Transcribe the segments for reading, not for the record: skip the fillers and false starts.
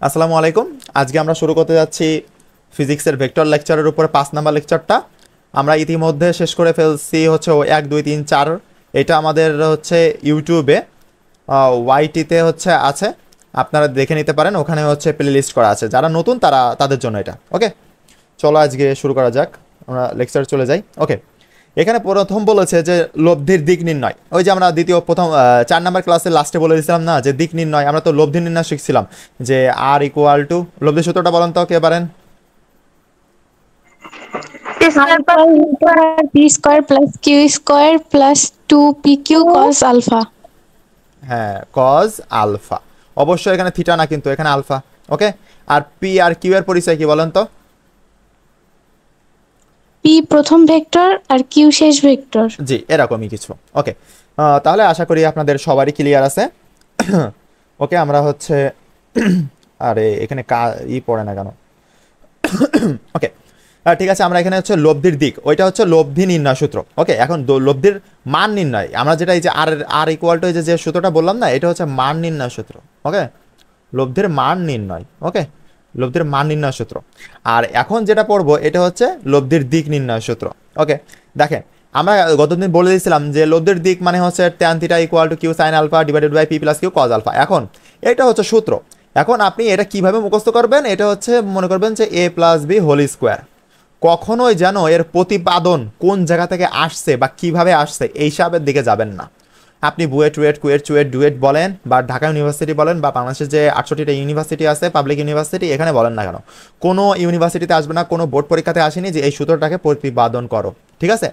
আসসালামু আলাইকুম। আজকে আমরা শুরু করতে যাচ্ছি ফিজিক্সের ভেক্টর লেকচারের উপরে 5 নাম্বার লেকচারটা। আমরা ইতিমধ্যে শেষ করে ফেলছি হচ্ছে 1 2 3 4। এটা আমাদের হচ্ছে ইউটিউবে ওয়াইটিতে হচ্ছে আছে, আপনারা দেখে নিতে পারেন। ওখানে হচ্ছে প্লে লিস্ট করা আছে, যারা নতুন তাদের জন্য এটা। ওকে, চলো আজকে শুরু করা যাক, আমরা লেকচার চলে যাই। ওকে, এখানে প্রথম বলেছে যে লব্ধির দিক নির্ণয়। ওই যে আমরা প্রথম 4 নাম্বার ক্লাসে লাস্টে বলে দিয়েছিলাম না যে দিক নির্ণয়, আমরা তো লব্ধি নির্ণয় শিখছিলাম যে আর ইকুয়াল টু, লব্ধি সূত্রটা বলেন তো কে পারেন? p square plus q square plus 2pq cos alpha। হ্যাঁ, কজ আলফা। অবশ্যই এখানে থিটা না, কিন্তু এখানে আলফা। ওকে, আর পি আর কিউ এর পরিচয় কি বলেন তো? p প্রথম ভেক্টর আর q শেষ ভেক্টর। জি, এরকমই কিছু। ওকে, তাহলে আশা করি আপনাদের সবারই ক্লিয়ার আছে। ওকে, আমরা হচ্ছে আরে এখানে পড়ে না কেন? ওকে, ঠিক আছে। আমরা এখানে হচ্ছে লব্ধির দিক, ওইটা হচ্ছে লব্ধি নির্ণয় সূত্র। ওকে, এখন লব্ধির মান নির্ণয়, আমরা যেটা এই যে আর ইকুয়াল টু যে সূত্রটা বললাম না, এটা হচ্ছে মান নির্ণয় সূত্র। ওকে, লব্ধির মান নির্ণয়। ওকে, লব্ধির মান নির্ণয় সূত্র। আর এখন যেটা পড়বো এটা হচ্ছে লব্ধির দিক নির্ণয় সূত্র। ওকে, দেখেন আমরা গতদিন বলে দিয়েছিলাম যে লব্ধির দিক মানে হচ্ছে tan theta equal to q sine alpha divided by p plus q cos alpha. এখন এটা হচ্ছে সূত্র। এখন আপনি এটা কিভাবে মুখস্থ করবেন? এটা হচ্ছে মনে করবেন যে a plus b whole square. কখনোই যেন এর প্রতিপাদন কোন জায়গা থেকে আসছে বা কিভাবে আসছে এই হিসাবের দিকে যাবেন না। আপনি বুয়েট টুয়েট কুয়েট চুয়েট ডুয়েট বলেন, বা ঢাকা ইউনিভার্সিটি বলেন, বা বাংলাদেশের যে 68টা ইউনিভার্সিটি আছে পাবলিক ইউনিভার্সিটি, এখানে বলেন না কেন, কোনো ইউনিভার্সিটিতে আসবে না, কোনো বোর্ড পরীক্ষাতে আসেনি যে এই সূত্রটাকে প্রতিপাদন করো। ঠিক আছে?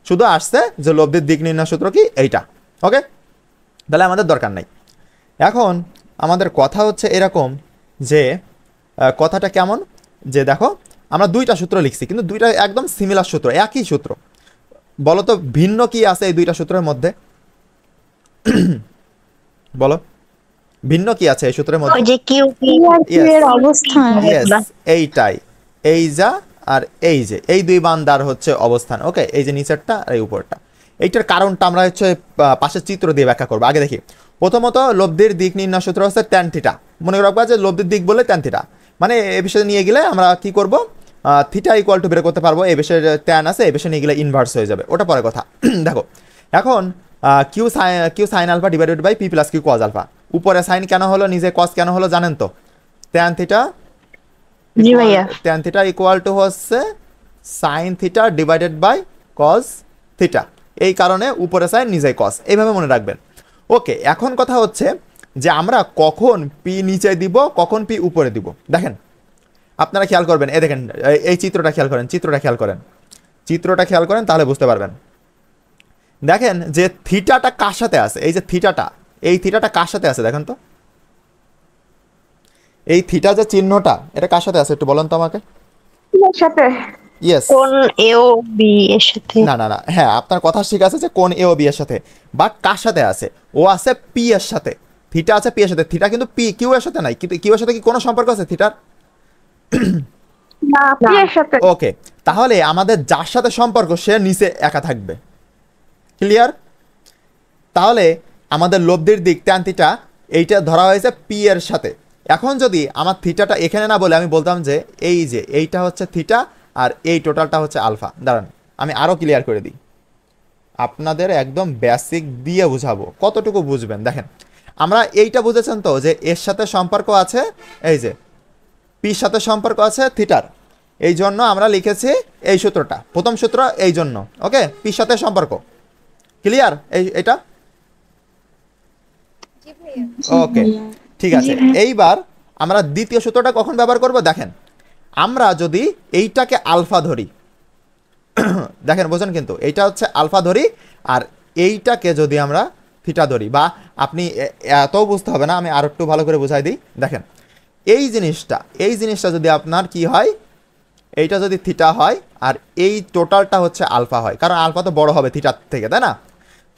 শুধু আসছে যে লব্ধির দিক নির্ণয় সূত্র কি এইটা। ওকে, তাহলে আমাদের দরকার নাই। এখন আমাদের কথা হচ্ছে এরকম যে কথাটা কেমন, যে দেখো আমরা দুইটা সূত্র লিখছি, কিন্তু দুইটা একদম সিমিলার সূত্র, একই সূত্র। বলো তো ভিন্ন কি আছে এই দুইটা সূত্রের মধ্যে? বলো, ভিন্ন কি আছে এই সূত্রের মধ্যে? ওই যে কিউ পি এর অবস্থান। ইয়েস, এইটাই। এই যা আর এই যে এই দুই বান্দার হচ্ছে অবস্থান। ওকে, এই যে নিচেরটা আর এই উপরটা। এইটার কারণটা আমরা হচ্ছে পাশের চিত্র দিয়ে ব্যাখ্যা করবো। আগে দেখি, প্রথমত লব্ধির দিক নির্ণয় সূত্র হচ্ছে ট্যান থিটা। মনে রাখবা যে লব্ধির দিক বলে ট্যান থিটা, মানে এ বিষয়ে নিয়ে গেলে আমরা কি করব, থিটা ইকুয়াল টু বের করতে পারবো। এই বিষয়ে ট্যান আছে, এই বিষয়ে নিয়ে গেলে ইনভার্স হয়ে যাবে, ওটা পরে কথা। দেখো এখন q sine alpha divided by p plus q cos alpha. উপরে সাইন কেন হলো, নিচে কজ কেন হলো জানেন তো? ট্যান থিটা, জি ভাইয়া। ট্যান থিটা ইকুয়াল টু হচ্ছে sine theta divided by cos theta. এই কারণে উপরে সাইন নিচে কজ, এইভাবে মনে রাখবেন। ওকে, এখন কথা হচ্ছে যে আমরা কখন পি নিচে দিব, কখন পি উপরে দিব। দেখেন আপনারা খেয়াল করবেন, এই দেখেন এই চিত্রটা খেয়াল করেন, চিত্রটা খেয়াল করেন, তাহলে বুঝতে পারবেন। দেখেন যে থিটাটা কার সাথে আছে, এই যে থিটাটা, এই থিটাটা কার সাথে আছে দেখেন তো। এই থিটা যে চিহ্নটা, এটা কার সাথে আছে একটু বলেন তো আমাকে। এর সাথে ইয়েস, কোন এ ও বি এর সাথে। না না না, হ্যাঁ আপনার কথা ঠিক আছে যে কোন এ ও বি এর সাথে, বাট কার সাথে আছে? ও আছে পি এর সাথে। থিটা আছে পি এর সাথে, থিটা কিন্তু পি কিউ এর সাথে নাই। কিন্তু কিউ এর সাথে কি কোনো সম্পর্ক আছে থিটার? না, পি এর সাথে। ওকে, তাহলে আমাদের যার সাথে সম্পর্ক সে নিচে একা থাকবে। ক্লিয়ার? তাহলে আমাদের লব্ধির দিক ট্যান থিটা এইটা ধরা হয়েছে পি এর সাথে। এখন যদি আমার থিটাটা এখানে না বলে আমি বলতাম যে এই যে এইটা হচ্ছে থিটা আর এই টোটালটা হচ্ছে আলফা। দাঁড়ান আমি আরও ক্লিয়ার করে দিই, আপনাদের একদম বেসিক দিয়ে বুঝাবো, কতটুকু বুঝবেন। দেখেন আমরা এইটা বুঝেছেন তো যে এর সাথে সম্পর্ক আছে, এই যে পির সাথে সম্পর্ক আছে থিটার, এই জন্য আমরা লিখেছি এই সূত্রটা, প্রথম সূত্র এই জন্য। ওকে, পির সাথে সম্পর্ক ক্লিয়ার এটা? ওকে, ঠিক আছে। এইবার আমরা দ্বিতীয় সূত্রটা কখন ব্যবহার করব? দেখেন আমরা যদি এইটাকে আলফা ধরি, দেখেন বোঝেন কিন্তু এইটা হচ্ছে আলফা ধরি, আর এইটাকে যদি আমরা থিটা ধরি, বা আপনি এত বুঝতে হবে না, আমি আর একটু ভালো করে বুঝাই দিই। দেখেন এই জিনিসটা যদি আপনার কি হয়, এইটা যদি থিটা হয় আর এই টোটালটা হচ্ছে আলফা হয়, কারণ আলফা তো বড় হবে থিটার থেকে, তাই না?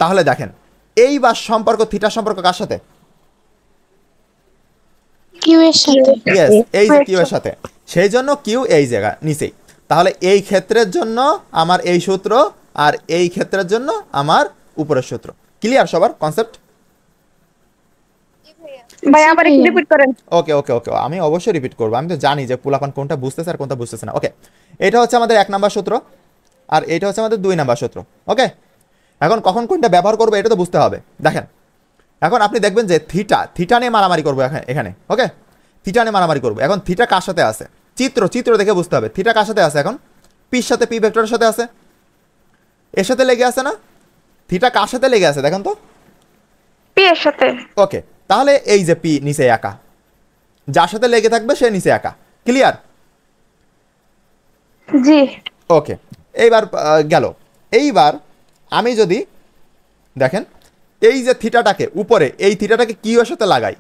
তাহলে দেখেন এইবার সম্পর্ক, থিটার সম্পর্ক কার সাথে? কিউ এর সাথে। ইয়েস, এই যে কিউ এর সাথে, সেই জন্য কিউ এই জায়গা নিচেই। তাহলে এই ক্ষেত্রের জন্য আমার এই সূত্র, আর এই ক্ষেত্রের জন্য আমার উপরের সূত্র। ক্লিয়ার সবার কনসেপ্ট? ভাই জি আবার একটু ভাইয়া। রিপিট করেন। ওকে ওকে ওকে, আমি অবশ্যই রিপিট করবো, আমি তো জানি যে পোলাপান কোনটা বুঝতেছে আর কোনটা বুঝতেছে না। ওকে, এটা হচ্ছে আমাদের 1 নাম্বার সূত্র, আর এটা হচ্ছে আমাদের 2 নাম্বার সূত্র। ওকে, এখন কখন কোনটা ব্যবহার করবো এটা তো বুঝতে হবে। দেখেন, এখন আপনি দেখবেন যে থিটা থিটা নিয়ে মারামারি করবো এখানে। ওকে, থিটা নিয়ে মারামারি করবো। এখন থিটা কার সাথে আছে? চিত্র দেখে বুঝতে হবে থিটা কার সাথে আছে। এখন পির সাথে, পি ভেক্টরের সাথে আছে, এর সাথে লেগে আছে না? থিটা কার সাথে লেগে আছে দেখেন তো। পি এর সাথে। ওকে, তাহলে এই যে পি নিচে একা, যার সাথে লেগে থাকবে সে নিচে একা। ক্লিয়ার? জি। ওকে, এইবার গেল। এইবার আমি যদি দেখেন এই যে থিটাটাকে উপরে, এই থিটাটাকে কিউ এর সাথে লাগাই,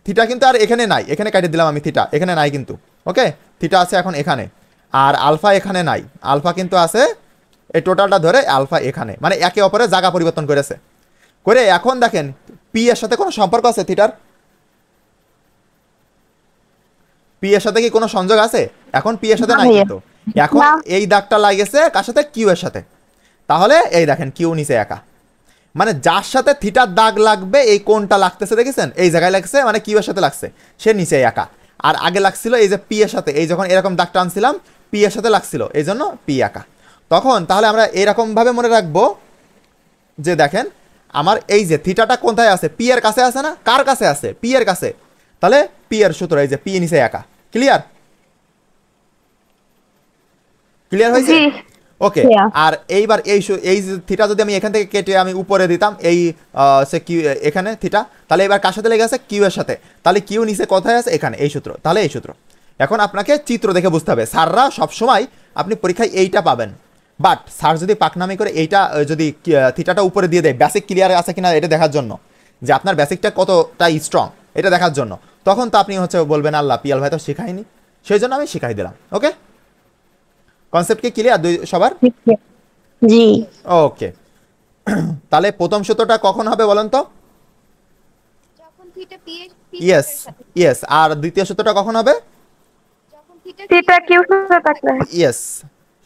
থিটা কিন্তু আর এখানে নাই, এখানে কাটিয়ে দিলাম আমি, থিটা এখানে নাই কিন্তু। ওকে, থিটা আছে এখন এখানে, আর আলফা এখানে নাই, আলফা কিন্তু আছে এই টোটালটা ধরে আলফা এখানে, মানে একে অপরের জায়গা পরিবর্তন করেছে। করে এখন দেখেন পি এর সাথে কোনো সম্পর্ক আছে থিটার? পি এর সাথে কি কোনো সংযোগ আছে? এখন পি এর সাথে না নাই ভাইয়া। কিন্তু। এখন না। এই দাগটা লাগেছে কার সাথে? কিউ এর সাথে। তাহলে এই দেখেন কিউ নিচে একা, মানে যার সাথে থিটার দাগ লাগবে এই কোণটা লাগতেছে দেখেছেন, এই জায়গায় লাগছে মানে কিউ এর সাথে লাগছে, সে নিচে একা। আর আগে লাগছিল এই যে পি এর সাথে, এই যখন এরকম দাগ টানছিলাম পি এর সাথে লাগছিল, এই জন্য পি একা। তখন তাহলে আমরা এরকম ভাবে মনে রাখবো যে দেখেন আমার এই যে থিটাটা কোথায় আছে? পি এর কাছে আছে না? কার কাছে আছে? পি এর কাছে। তাহলে পি এর সূত্র এই যে পি নিচে একা। ক্লিয়ার? ক্লিয়ার হয়েছে? জি। ওকে, Yeah. আর এইবার এই যে থিটা যদি আমি এখান থেকে কেটে আমি উপরে দিতাম এই সে কিউ এখানে থিটা, তাহলে এবার কার সাথে লেগে আছে? কিউ এর সাথে। তাহলে কিউ নিচে কোথায় আছে? এখানে, এই সূত্র। তাহলে এই সূত্র। এখন আপনাকে চিত্র দেখে বুঝতে হবে। স্যাররা সবসময় আপনি পরীক্ষায় এইটা পাবেন, বাট স্যার যদি পাকনামি করে এইটা যদি থিটাটা উপরে দিয়ে দেয় বেসিক ক্লিয়ার আছে কিনা এটা দেখার জন্য, যে আপনার বেসিকটা কতটা স্ট্রং এটা দেখার জন্য, তখন তো আপনি হচ্ছে বলবেন আল্লাহ পিয়াল ভাই তো শেখায়নি, সেই জন্য আমি শিখাই দিলাম। ওকে, কনসেপ্ট কি ক্লিয়ার সবার? জি। ওকে, তাহলে প্রথম সূত্রটা কখন হবে বলেন তো? যখন থিটা পি ইয়েস এর সাথে, ইয়েস, আর দ্বিতীয় সূত্রটা কখন হবে? যখন থিটা থিটা কিউ সাথে থাকলে। ইয়েস,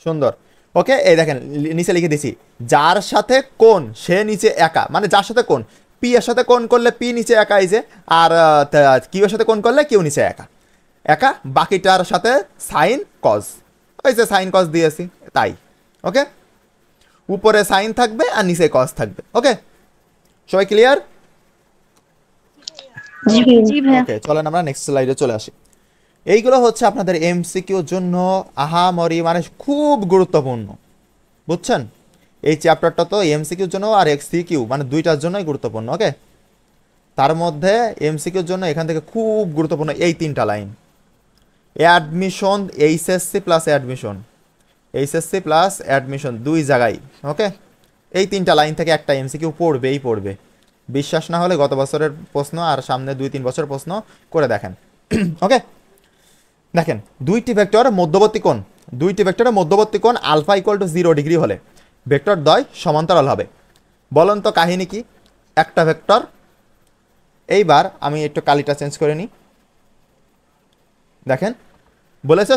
সুন্দর। ওকে, এই দেখেন নিচে লিখে দিছি, যার সাথে কোণ সে নিচে একা, মানে যার সাথে কোণ, পি এর সাথে কোণ করলে পি নিচে একা এই যে, আর কিউ এর সাথে কোণ করলে কিউ নিচে একা একা, বাকিটার সাথে সাইন কজ, ওই যে সাইন কজ দিয়েছি তাই। ওকে, উপরে সাইন থাকবে আর নিচে কজ থাকবে। ওকে, সবাই ক্লিয়ার? জি জি ভাইয়া। ওকে, চলেন আমরা নেক্সট স্লাইডে চলে আসি। এইগুলো হচ্ছে আপনাদের এমসিকিউর জন্য আহামরি মানে খুব গুরুত্বপূর্ণ, বুঝছেন? এই চ্যাপ্টারটা তো এমসিকিউর জন্য আর এক্সিকিউ মানে দুইটার জন্যই গুরুত্বপূর্ণ। ওকে, তার মধ্যে এমসিকিউর জন্য এখান থেকে খুব গুরুত্বপূর্ণ এই 3টা line, admission, HSC plus admission, HSC plus admission দুই জায়গায়। ওকে, এই 3টা লাইন থেকে একটা এমসিকিউ পড়বেই পড়বে। বিশ্বাস না হলে গত বছরের প্রশ্ন আর সামনে 2-3 বছর প্রশ্ন করে দেখেন। ওকে, দেখেন দুইটি ভেক্টরের মধ্যবর্তী কোণ আলফা ইকুয়াল টু 0 ডিগ্রি হলে ভেক্টর দ্বয় সমান্তরাল হবে। বলেন তো কাহিনী কি? একটা ভেক্টর, এইবার আমি একটু কালিটা চেঞ্জ করে নিই। দেখেন বলেছে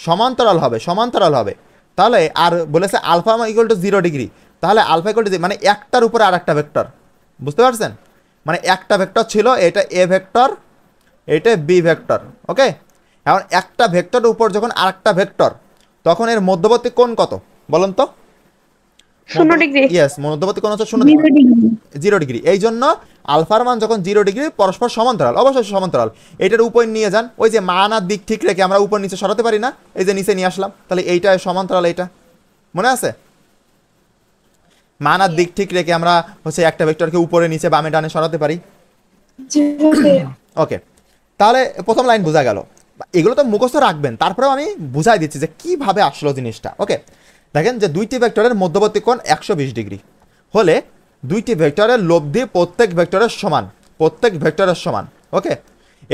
সমান্তরাল হবে। তাহলে আর বলেছে আলফা ইকুয়াল টু 0 ডিগ্রি, তাহলে আলফা ইকুয়াল টু মানে একটার উপরে আর একটা ভেক্টর, বুঝতে পারছেন? মানে একটা ভেক্টর ছিল, এটা এ ভেক্টর, এটা বি ভেক্টর। ওকে, এখন একটা ভেক্টরের উপর যখন আরেকটা ভেক্টর, তখন এর মধ্যবর্তী কোণ কত বলেন তো? 0 ডিগ্রি। ইয়েস, মধ্যবর্তী কোণ হচ্ছে 0 ডিগ্রি। 0 ডিগ্রি, এই জন্য আলফার মান যখন 0 ডিগ্রি পরস্পর সমান্তরাল, অবশ্যই সমান্তরাল। এটার উপর নিয়ে যান, ওই যে মান আর দিক ঠিক রেখে আমরা উপর নিচে সরাতে পারি না, এই যে নিচে নিয়ে আসলাম, তাহলে এইটা সমান্তরাল, এইটা মনে আছে? মান আর দিক ঠিক রেখে আমরা হচ্ছে একটা ভেক্টরকে উপরে নিচে বামে ডানে সরাতে পারি। ওকে, তাহলে প্রথম লাইন বোঝা গেল। এগুলো তো মুখস্থ রাখবেন, তারপরেও আমি বুঝাই দিচ্ছি যে কিভাবে আসলো জিনিসটা। ওকে, দেখেন যে দুইটি ভেক্টরের মধ্যবর্তী কোণ 120 ডিগ্রি হলে দুইটি ভেক্টরের লব্ধি প্রত্যেক ভেক্টরের সমান। ওকে,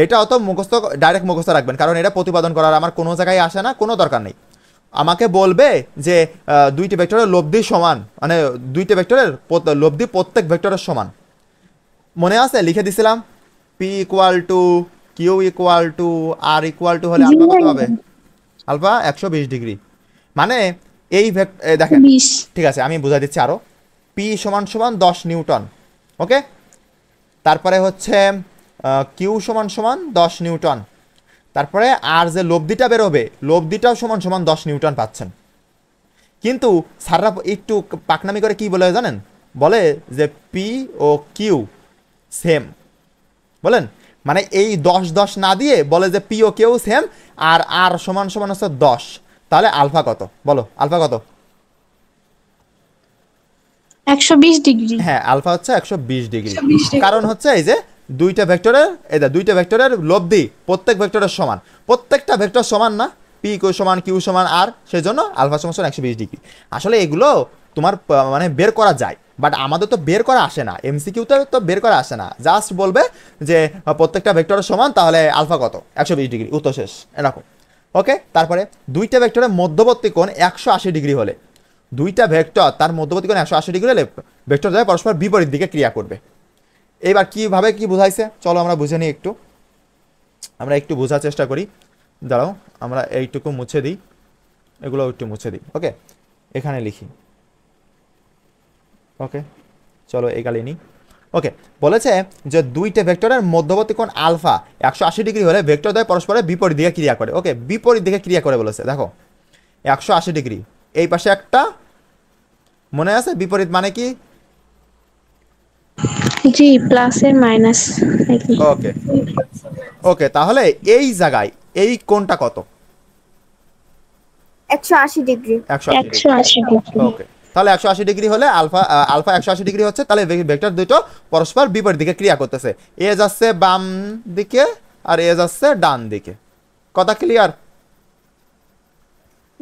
এটা অত ডাইরেক্ট মুখস্থ রাখবেন, কারণ এটা প্রতিপাদন করার আমার কোনো জায়গায় আসে না, কোনো দরকার নেই। আমাকে বলবে যে দুইটি ভেক্টরের লব্ধি সমান, মানে দুইটি ভেক্টরের লব্ধি প্রত্যেক ভেক্টরের সমান। মনে আছে লিখে দিছিলাম p equal to q equal to r equal to হলে আলফা কত হবে? Alpha 120 degree. মানে এই দেখেন, 20। ঠিক আছে আমি বুঝাই দিচ্ছি আরো। পি সমান সমান 10 নিউটন। ওকে, তারপরে হচ্ছে কিউ সমান সমান 10 নিউটন, তারপরে আর যে লব্ধিটা বেরোবে লব্ধিটাও সমান সমান 10 নিউটন পাচ্ছেন। কিন্তু স্যাররা একটু পাকনামি করে কি বলে জানেন, বলে যে পি ও কিউ সেম, বলেন মানে এই 10 না দিয়ে বলে যে পি ও কিউ সেম, আর আর সমান সমান হচ্ছে 10। তাহলে আলফা কত বলো, আলফা কত? 120 ডিগ্রি। হ্যাঁ, আলফা হচ্ছে 120 ডিগ্রি। কারণ হচ্ছে এই যে দুইটা ভেক্টরের লব্ধি প্রত্যেক ভেক্টরের সমান, প্রত্যেকটা ভেক্টর সমান না, পি কিউ সমান কিউ সমান আর, সেই জন্য আলফা সমান 120 ডিগ্রি। আসলে এগুলো তোমার মানে বের করা যায়, বাট আমাদের তো বের করা আসে না, এমসিকিউতে তো বের করা আসে না, জাস্ট বলবে যে প্রত্যেকটা ভেক্টরের সমান, তাহলে আলফা কত, 120 ডিগ্রি, উত্তর শেষ, এরকম। ওকে, তারপরে দুইটা ভেক্টরের মধ্যবর্তী কোণ 180 ডিগ্রি হলে, দুইটা ভেক্টর তার মধ্যবর্তী কোণ 180 ডিগ্রি হলে ভেক্টর দ্বয় পরস্পর বিপরীত দিকে ক্রিয়া করবে। এবার কিভাবে কি বুঝাইছে চলো আমরা বুঝে নিই একটু, আমরা একটু বোঝার চেষ্টা করি। দাঁড়াও আমরা এইটুকু মুছে দিই, এগুলো একটু মুছে দিই। ওকে, এখানে লিখি। ওকে, চলো এগালি নিই। ওকে, বলেছে যে দুইটা ভেক্টরের মধ্যবর্তী কোণ আলফা 180 ডিগ্রি হলে ভেক্টর দ্বয় পরস্পরের বিপরীত দিকে ক্রিয়া করে। ওকে, বিপরীত দিকে ক্রিয়া করে বলেছে, দেখো 180 ডিগ্রি, এই পাশে একটা, মনে আছে বিপরীত মানে কি? জি, প্লাসের মাইনাস। ওকে ওকে, তাহলে এই জায়গায় এই কোণটা কত? 180 ডিগ্রি। 180 ডিগ্রি। 180 ডিগ্রি। ওকে, তাহলে 180 ডিগ্রি হলে আলফা আলফা 180 ডিগ্রি হচ্ছে, তাহলে ভেক্টর দুটো পরস্পর বিপরীত দিকে ক্রিয়া করতেছে, এ যাচ্ছে বাম দিকে আর এ যাচ্ছে ডান দিকে। কথা ক্লিয়ার?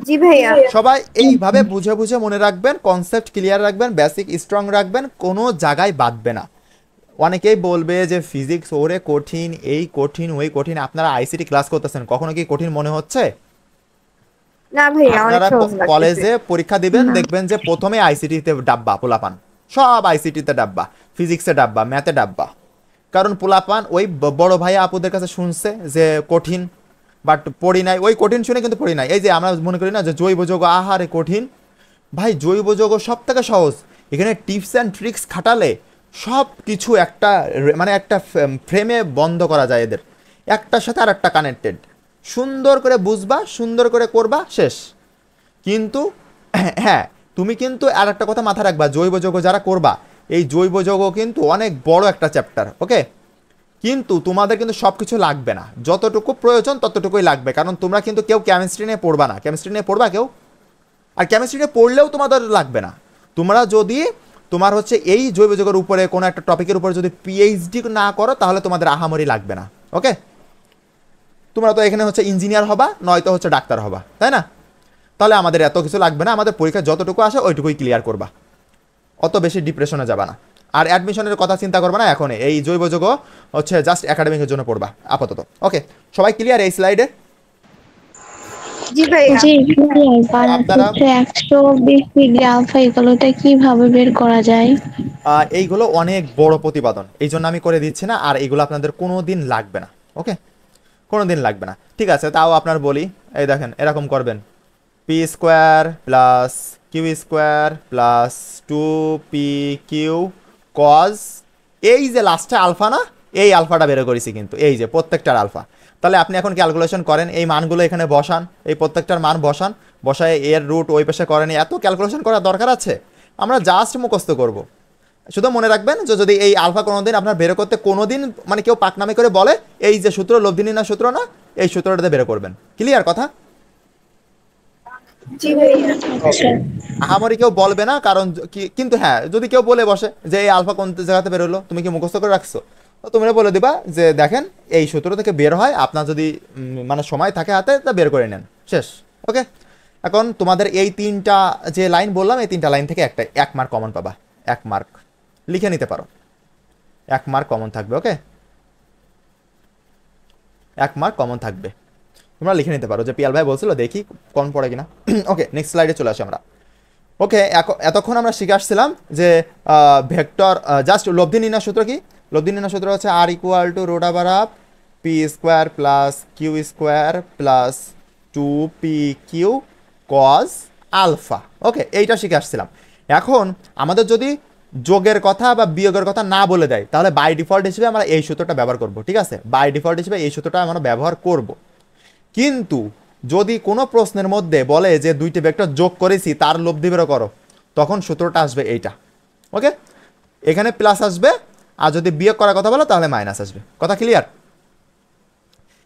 জি ভাইয়া। সবাই এইভাবে বুঝে বুঝে মনে রাখবেন, কনসেপ্ট ক্লিয়ার রাখবেন, বেসিক স্ট্রং রাখবেন, কোনো জায়গায় বাদবে না। অনেকেই বলবে যে ফিজিক্স ওরে কঠিন, এই কঠিন ওই কঠিন। আপনারা আইসিটি ক্লাস করতেছেন, কখনো কি কঠিন মনে হচ্ছে? না ভাইয়া, অনেক আপনারা সহজ লাগছে। কলেজে পরীক্ষা দিবেন, দেখবেন যে প্রথমে আইসিটিতে ডাব্বা পোলাপান, সব আইসিটিতে ডাব্বা, ফিজিক্সে ডাব্বা, ম্যাথে ডাব্বা। কারণ পোলাপান ওই বড় ভাই আপুদের কাছে শুনছে যে কঠিন, বাট পড়ি নাই, ওই কঠিন শুনে কিন্তু পড়ি নাই। এই যে আমরা মনে করি না যে জৈব যৌগ আহারে কঠিন, ভাই জৈব যৌগ সব থেকে সহজ। এখানে টিপস অ্যান্ড ট্রিক্স খাটালে সব কিছু একটা মানে একটা ফ্রেমে বন্ধ করা যায়, এদের একটার সাথে আর একটা কানেক্টেড। সুন্দর করে বুঝবা, সুন্দর করে করবা, শেষ। কিন্তু হ্যাঁ, তুমি কিন্তু আর একটা কথা মাথায় রাখবা, জৈব যৌগ যারা করবা, এই জৈব যৌগ কিন্তু অনেক বড় একটা চ্যাপ্টার। ওকে, কিন্তু তোমাদের কিন্তু সব কিছু লাগবে না, যতটুকু প্রয়োজন ততটুকুই লাগবে। কারণ তোমরা কিন্তু কেউ কেমিস্ট্রি নিয়ে পড়বা না, কেমিস্ট্রি নিয়ে পড়বা কেউ? আর কেমিস্ট্রি নিয়ে পড়লেও তোমাদের লাগবে না। তোমরা যদি তোমার হচ্ছে এই জৈব যৌগের উপরে কোনো একটা টপিকের উপরে যদি পিএইচডি না করো, তাহলে তোমাদের আহামরি লাগবে না। ওকে, তোমরা তো এখানে হচ্ছে ইঞ্জিনিয়ার হবা, নয়তো হচ্ছে ডাক্তার হবা, তাই না? তাহলে আমাদের এত কিছু লাগবে না, আমাদের পরীক্ষা যতটুকু আসে ওইটুকুই ক্লিয়ার করবা, অত বেশি ডিপ্রেশনে যাবা না। আর অ্যাডমিশনের কথা চিন্তা করবা না এখন, এই জৈব যৌগ হচ্ছে জাস্ট একাডেমিকের জন্য পড়বা আপাতত। ওকে, সবাই ক্লিয়ার এই স্লাইডে? জি ভাইয়া। জি, ক্লিয়ার। আর আপনারা- হচ্ছে 120 ডিগ্রি আলফা ইকুয়ালটা কিভাবে বের করা যায়? এইগুলো অনেক বড় প্রতিপাদন, এই জন্য আমি করে দিচ্ছি না, আর এইগুলো আপনাদের কোনো দিন লাগবে না। ওকে, কোনো দিন লাগবে না, ঠিক আছে? তাও আপনার বলি, এই দেখেন এরকম করবেন, p square plus Q square plus 2pq cos, এই যে লাস্টে আলফা না, এই আলফাটা বের করেছি কিন্তু, এই যে প্রত্যেকটার আলফা। তাহলে আপনি এখন ক্যালকুলেশন করেন, এই মানগুলো এখানে বসান, এই প্রত্যেকটার মান বসান, বসায় এর রুট ওই পাশে করেন। এত ক্যালকুলেশন করার দরকার আছে? আমরা জাস্ট মুখস্থ করব। শুধু মনে রাখবেন যে যদি এই আলফা কোনোদিন আপনার বের করতে কোনোদিন মানে কেউ পাকনামি করে বলে, এই যে সূত্র লব্ধি নির্ণয় সূত্র না, এই সূত্রটাতে বের করবেন। ক্লিয়ার কথা? জি ভাইয়া। আহামরি কেউ বলবে না, কারণ কিন্তু হ্যাঁ, যদি কেউ বলে বসে যে এই আলফা কোন জায়গাতে বের হলো, তুমি কি মুখস্থ করে রাখছো, তো তোমরা বলে দিবা যে দেখেন এই সূত্র থেকে বের হয়, আপনার যদি মানে সময় থাকে হাতে তা বের করে নেন, শেষ। ওকে, এখন তোমাদের এই তিনটা যে লাইন বললাম, এই তিনটা লাইন থেকে একটা 1 মার্ক কমন পাবা, 1 মার্ক লিখে নিতে পারো, 1 মার্ক কমন থাকবে। ওকে, 1 মার্ক কমন থাকবে, তোমরা লিখে নিতে পারো যে পিয়াল ভাই বলছিল, দেখি কমন পড়ে কিনা। ওকে, নেক্সট স্লাইডে চলে আসি আমরা। ওকে, এতক্ষণ আমরা শিখে আসছিলাম যে ভেক্টর জাস্ট লব্ধি নির্ণয় সূত্র কি? লব্ধি নির্ণয় সূত্র হচ্ছে R equal to root over of P square plus Q square plus 2pq cos alpha. Okay, এইটা শিখে আসছিলাম। এখন আমাদের যদি যোগের কথা বা বিয়োগের কথা না বলে দেয়, তাহলে বাই ডিফল্ট হিসেবে আমরা এই সূত্রটা ব্যবহার করব, ঠিক আছে? বাই ডিফল্ট হিসেবে এই সূত্রটা আমরা ব্যবহার করব। কিন্তু যদি কোনো প্রশ্নের মধ্যে বলে যে দুইটি ভেক্টর যোগ করেছি তার লব্ধি বের করো, তখন সূত্রটা আসবে এইটা। ওকে, এখানে প্লাস আসবে, আর যদি বিয়োগ করার কথা বলো তাহলে মাইনাস আসবে। কথা ক্লিয়ার?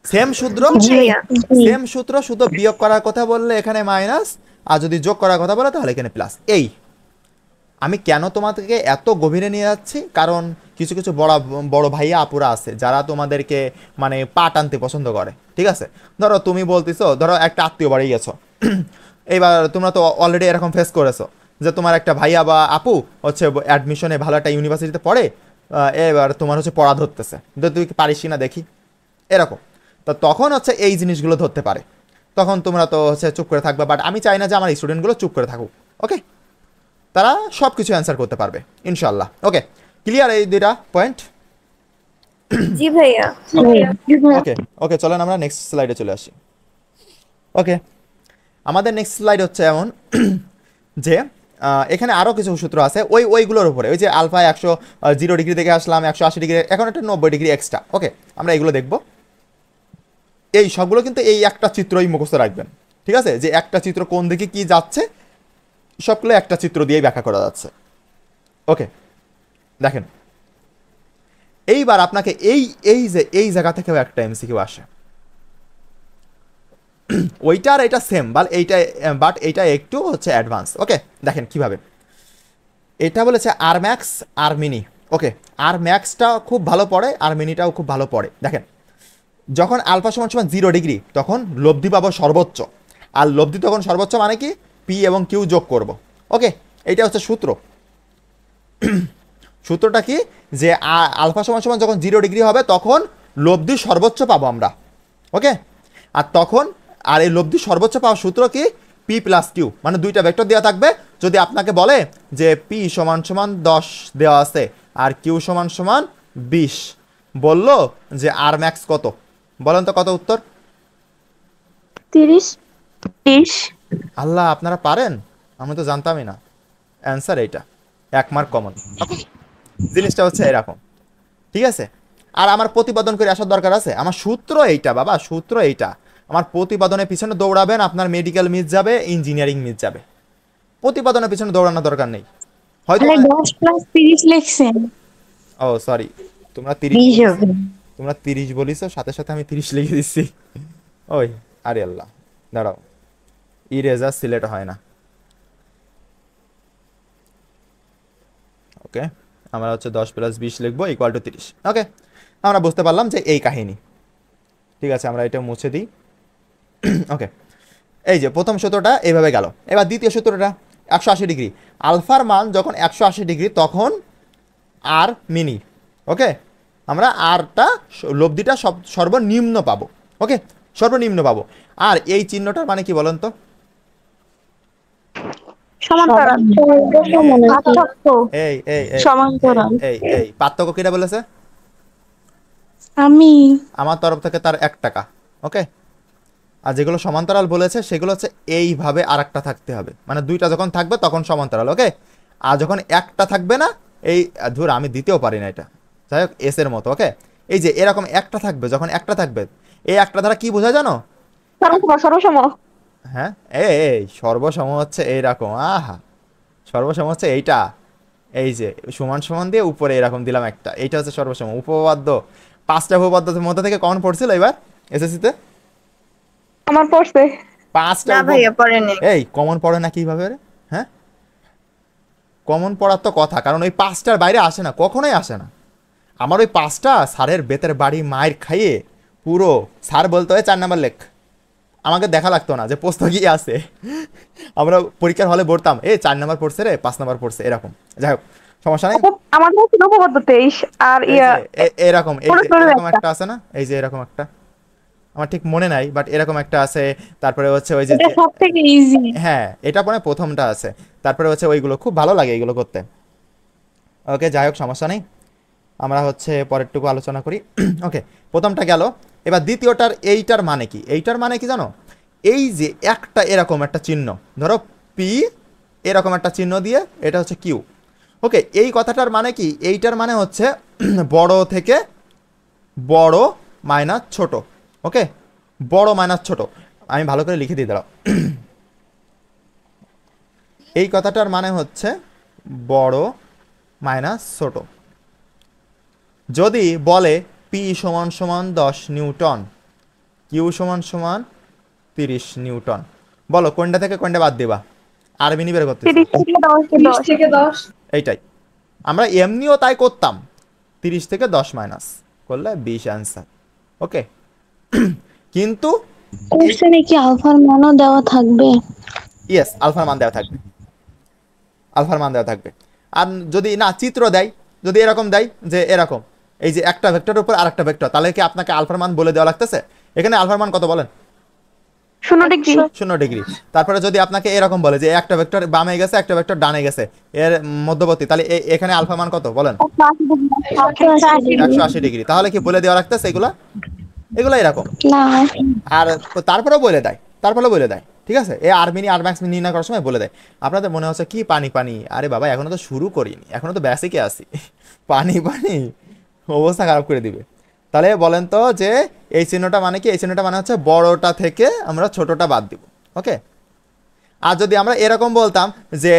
সেম সূত্র, ভাইয়া সেম সূত্র, শুধু বিয়োগ করার কথা বললে এখানে মাইনাস, আর যদি যোগ করার কথা বলো তাহলে এখানে প্লাস। এই আমি কেন তোমাদেরকে এত গভীরে নিয়ে যাচ্ছি, কারণ কিছু কিছু বড় বড় ভাইয়া আপুরা আছে যারা তোমাদেরকে মানে পা টানতে পছন্দ করে, ঠিক আছে? ধরো তুমি বলতেছো, ধরো একটা আত্মীয় বাড়ি গেছো, এইবার তোমরা তো অলরেডি এরকম ফেস করেছো যে তোমার একটা ভাইয়া বা আপু হচ্ছে অ্যাডমিশনে ভালো একটা ইউনিভার্সিটিতে পড়ে, এবার তোমার হচ্ছে পড়া ধরতেছে, তুই কি পারিস না দেখি, এরকম। তো তখন হচ্ছে এই জিনিসগুলো ধরতে পারে, তখন তোমরা তো হচ্ছে চুপ করে থাকবে, বাট আমি চাই না যে আমার স্টুডেন্টগুলো চুপ করে থাকুক। ওকে, তারা সব কিছু অ্যান্সার করতে পারবে ইনশাল্লাহ। ওকে, ক্লিয়ার এই দুইটা পয়েন্ট? জি ভাইয়া ওকে ওকে, চলেন আমরা নেক্সট স্লাইডে চলে আসি। ওকে, আমাদের নেক্সট স্লাইড হচ্ছে এমন যে এখানে আরও কিছু সূত্র আছে ওইগুলোর উপরে, ওই যে আলফা 100 ডিগ্রি থেকে আসলাম 180 ডিগ্রি, এখন একটা 90 ডিগ্রি এক্সট্রা। ওকে, আমরা এগুলো দেখব। এই সবগুলো কিন্তু এই একটা চিত্রই মুখস্থ রাখবেন, ঠিক আছে? যে একটা চিত্র কোন দিকে কি যাচ্ছে সবগুলো একটা চিত্র দিয়েই ব্যাখ্যা করা যাচ্ছে। ওকে, দেখেন এইবার আপনাকে এই জায়গা থেকেও একটা এমসিকিউ আসে, ওইটার এটা সেম বাট এইটা একটু হচ্ছে অ্যাডভান্স। ওকে, দেখেন কিভাবে এটা বলেছে আর ম্যাক্স আর মিনি। ওকে, আর ম্যাক্সটা খুব ভালো পড়ে, আর মিনিটাও খুব ভালো পড়ে। দেখেন যখন আলফা সমান সমান 0 ডিগ্রি তখন লব্ধি পাবো সর্বোচ্চ, আর লব্ধি তখন সর্বোচ্চ মানে কি পি এবং কিউ যোগ করব। ওকে, এইটা হচ্ছে সূত্র। সূত্রটা কি, যে আলফা সমান সমান যখন 0 ডিগ্রি হবে তখন লব্ধি সর্বোচ্চ পাবো আমরা। ওকে, আর তখন আর এই লব্ধি সর্বোচ্চ পাওয়ার সূত্র কি, পি প্লাস কিউ, মানে দুইটা ভেক্টর দেওয়া থাকবে। যদি আপনাকে বলে যে পি সমান সমান 10 দেওয়া আছে আর কিউ সমান সমান 20, বললো যে আর ম্যাক্স কত, বলেন তো কত উত্তর? 30 30 আল্লাহ, আপনারা পারেন, আমি তো জানতামই না। অ্যান্সার এইটা, 1 মার্ক কমন। জিনিসটা হচ্ছে এরকম, ঠিক আছে? আর আমার প্রতিপাদন করে আসার দরকার আছে? আমার সূত্র এইটা বাবা, সূত্র এইটা। আমার প্রতিপাদনের পিছনে দৌড়াবেন, আপনার মেডিকেল মিস যাবে, ইঞ্জিনিয়ারিং মিস যাবে। প্রতিপাদনের পিছনে দৌড়ানোর দরকার নেই। হয়তো তাহলে 10 প্লাস 30 লিখছেন। ও সরি, তোমরা 20 হবে। তোমরা 30 বলিছো, সাথে সাথে আমি 30 লিখে দিচ্ছি। ওই আরে আল্লাহ, দাঁড়াও, ইরেজার সিলেক্ট হয় না। ওকে, আমরা হচ্ছে 10 প্লাস 20 লিখবো ইকুয়াল টু 30। ওকে, আমরা বুঝতে পারলাম যে এই কাহিনী, ঠিক আছে? আমরা এটা মুছে দিই। ওকে, এই যে প্রথম সূত্রটা এইভাবে গেল। এবার দ্বিতীয় সূত্রটা 180 ডিগ্রি, আলফার মান যখন 180 ডিগ্রি তখন আর মিনি। ওকে, আমরা আরটা লব্ধিটা সর্বনিম্ন পাবো। ওকে, সর্বনিম্ন পাবো। আর এই চিহ্নটার মানে কি বলেন তো? সমান্তরাল। পার্থক্য। এই এই এই সমান্তরাল। এই এই পার্থক্য কিটা বলেছে? আমি আমার তরফ থেকে তার 1 টাকা। ওকে, আর যেগুলো সমান্তরাল বলেছে সেগুলো হচ্ছে এইভাবে আরেকটা থাকতে হবে, মানে দুইটা যখন থাকবে তখন সমান্তরাল। ওকে, আর যখন একটা থাকবে না, এই ধর আমি দিতেও পারি না এটা, যাই হোক এস এর মতো। ওকে, এই যে এরকম একটা থাকবে, যখন একটা থাকবে, এই একটা দ্বারা কি বোঝায় জানো? সর্বসম। হ্যাঁ, এই সর্বসম হচ্ছে এইরকম, আহা, সর্বসম হচ্ছে এইটা, এই যে সমান সমান দিয়ে উপরে এরকম দিলাম একটা, এইটা হচ্ছে সর্বসম। উপপাদ্য 5টা উপপাদ্যের মধ্যে থেকে কমন পড়ছিল এবার এসএসসিতে? আমার পড়ছে। 5টা না ভাইয়া পড়েনি। এই কমন পড়ে না কিভাবে রে? হ্যাঁ, কমন পড়ার তো কথা, কারণ ওই 5টার বাইরে আসে না, কখনোই আসে না। আমার ওই 5টা স্যারের বেতের বাড়ি মায়ের খাইয়ে পুরো, স্যার বলতে হয় 4 নাম্বার লেখ, আমাকে দেখা লাগতো না যে প্রশ্ন কি আছে। আমরা পরীক্ষার হলে পড়তাম, 4 নাম্বার পড়ছে রে, 5 নাম্বার পড়ছে, এরকম। যাই হোক, সমস্যা নেই। আমাদের ছিল উপপাদ্য 23 আর এরকম এরকম একটা আছে না, এই যে এরকম একটা, আমার ঠিক মনে নাই, বাট এরকম একটা আছে। তারপরে হচ্ছে ওই যে এটা সবথেকে ইজি। হ্যাঁ, এটা পরে প্রথমটা আছে। তারপরে হচ্ছে ওইগুলো খুব ভালো লাগে এগুলো করতে। ওকে, যাই হোক, সমস্যা নেই, আমরা হচ্ছে পরেরটুকু আলোচনা করি। ওকে, প্রথমটা গেল। এবার দ্বিতীয়টার এইটার মানে কি? এইটার মানে কি জানো? এই যে একটা এরকম একটা চিহ্ন, ধরো পি, এরকম একটা চিহ্ন দিয়ে এটা হচ্ছে কিউ, ওকে, এই কথাটার মানে কি? এইটার মানে হচ্ছে বড় থেকে বড় মাইনাস ছোট। ওকে, বড় মাইনাস ছোট। আমি ভালো করে লিখে দিই, দাঁড়াও। এই কথাটার মানে হচ্ছে বড় মাইনাস ছোট। যদি বলে পি সমান সমান 10 নিউটন, কিউ সমান সমান 30 নিউটন, বলো কোনটা থেকে কোনটা বাদ দিবা? আর মিনি বের করতেছি 30 থেকে 10 এইটাই। আমরা এমনিও তাই করতাম, 30 থেকে 10 মাইনাস করলে 20 অ্যান্সার। ওকে, কিন্তু কোশ্চেনে কি আলফার মানও দেওয়া থাকবে? ইয়েস, আলফার মান দেওয়া থাকবে, আলফার মান দেওয়া থাকবে। আর যদি না চিত্র দেয়, যদি এরকম দেয় যে এরকম, এই যে একটা ভেক্টরের উপর আরেকটা ভেক্টর, তাহলে কি আপনাকে আলফার মান বলে দেওয়া লাগতেছে? এখানে আলফার মান কত বলেন? 0 ডিগ্রি। 0 ডিগ্রি। তারপরে যদি আপনাকে এরকম বলে যে একটা ভেক্টর বামে গেছে একটা ভেক্টর ডানে গেছে, এর মধ্যবর্তী, তাহলে এখানে আলফা মান কত বলেন? 180 ডিগ্রি। তাহলে কি বলে দেওয়া লাগতেছে এগুলা? এগুলা এরকম। না, আর তারপরেও বলে দেয়, তারপরেও বলে দেয়, ঠিক আছে? এ আর মিনি আর ম্যাক্স নির্ণয় করার সময় বলে দেয়। আপনাদের মনে হচ্ছে কি পানি পানি, আরে বাবা এখনো তো শুরু করিনি, এখনো তো বেসিকে আসি। পানি পানি অবস্থা খারাপ করে দিবে। তাহলে বলেন তো যে এই চিহ্নটা মানে কি? এই চিহ্নটা মানে হচ্ছে বড়টা থেকে আমরা ছোটটা বাদ দিব। ওকে, আর যদি আমরা এরকম বলতাম যে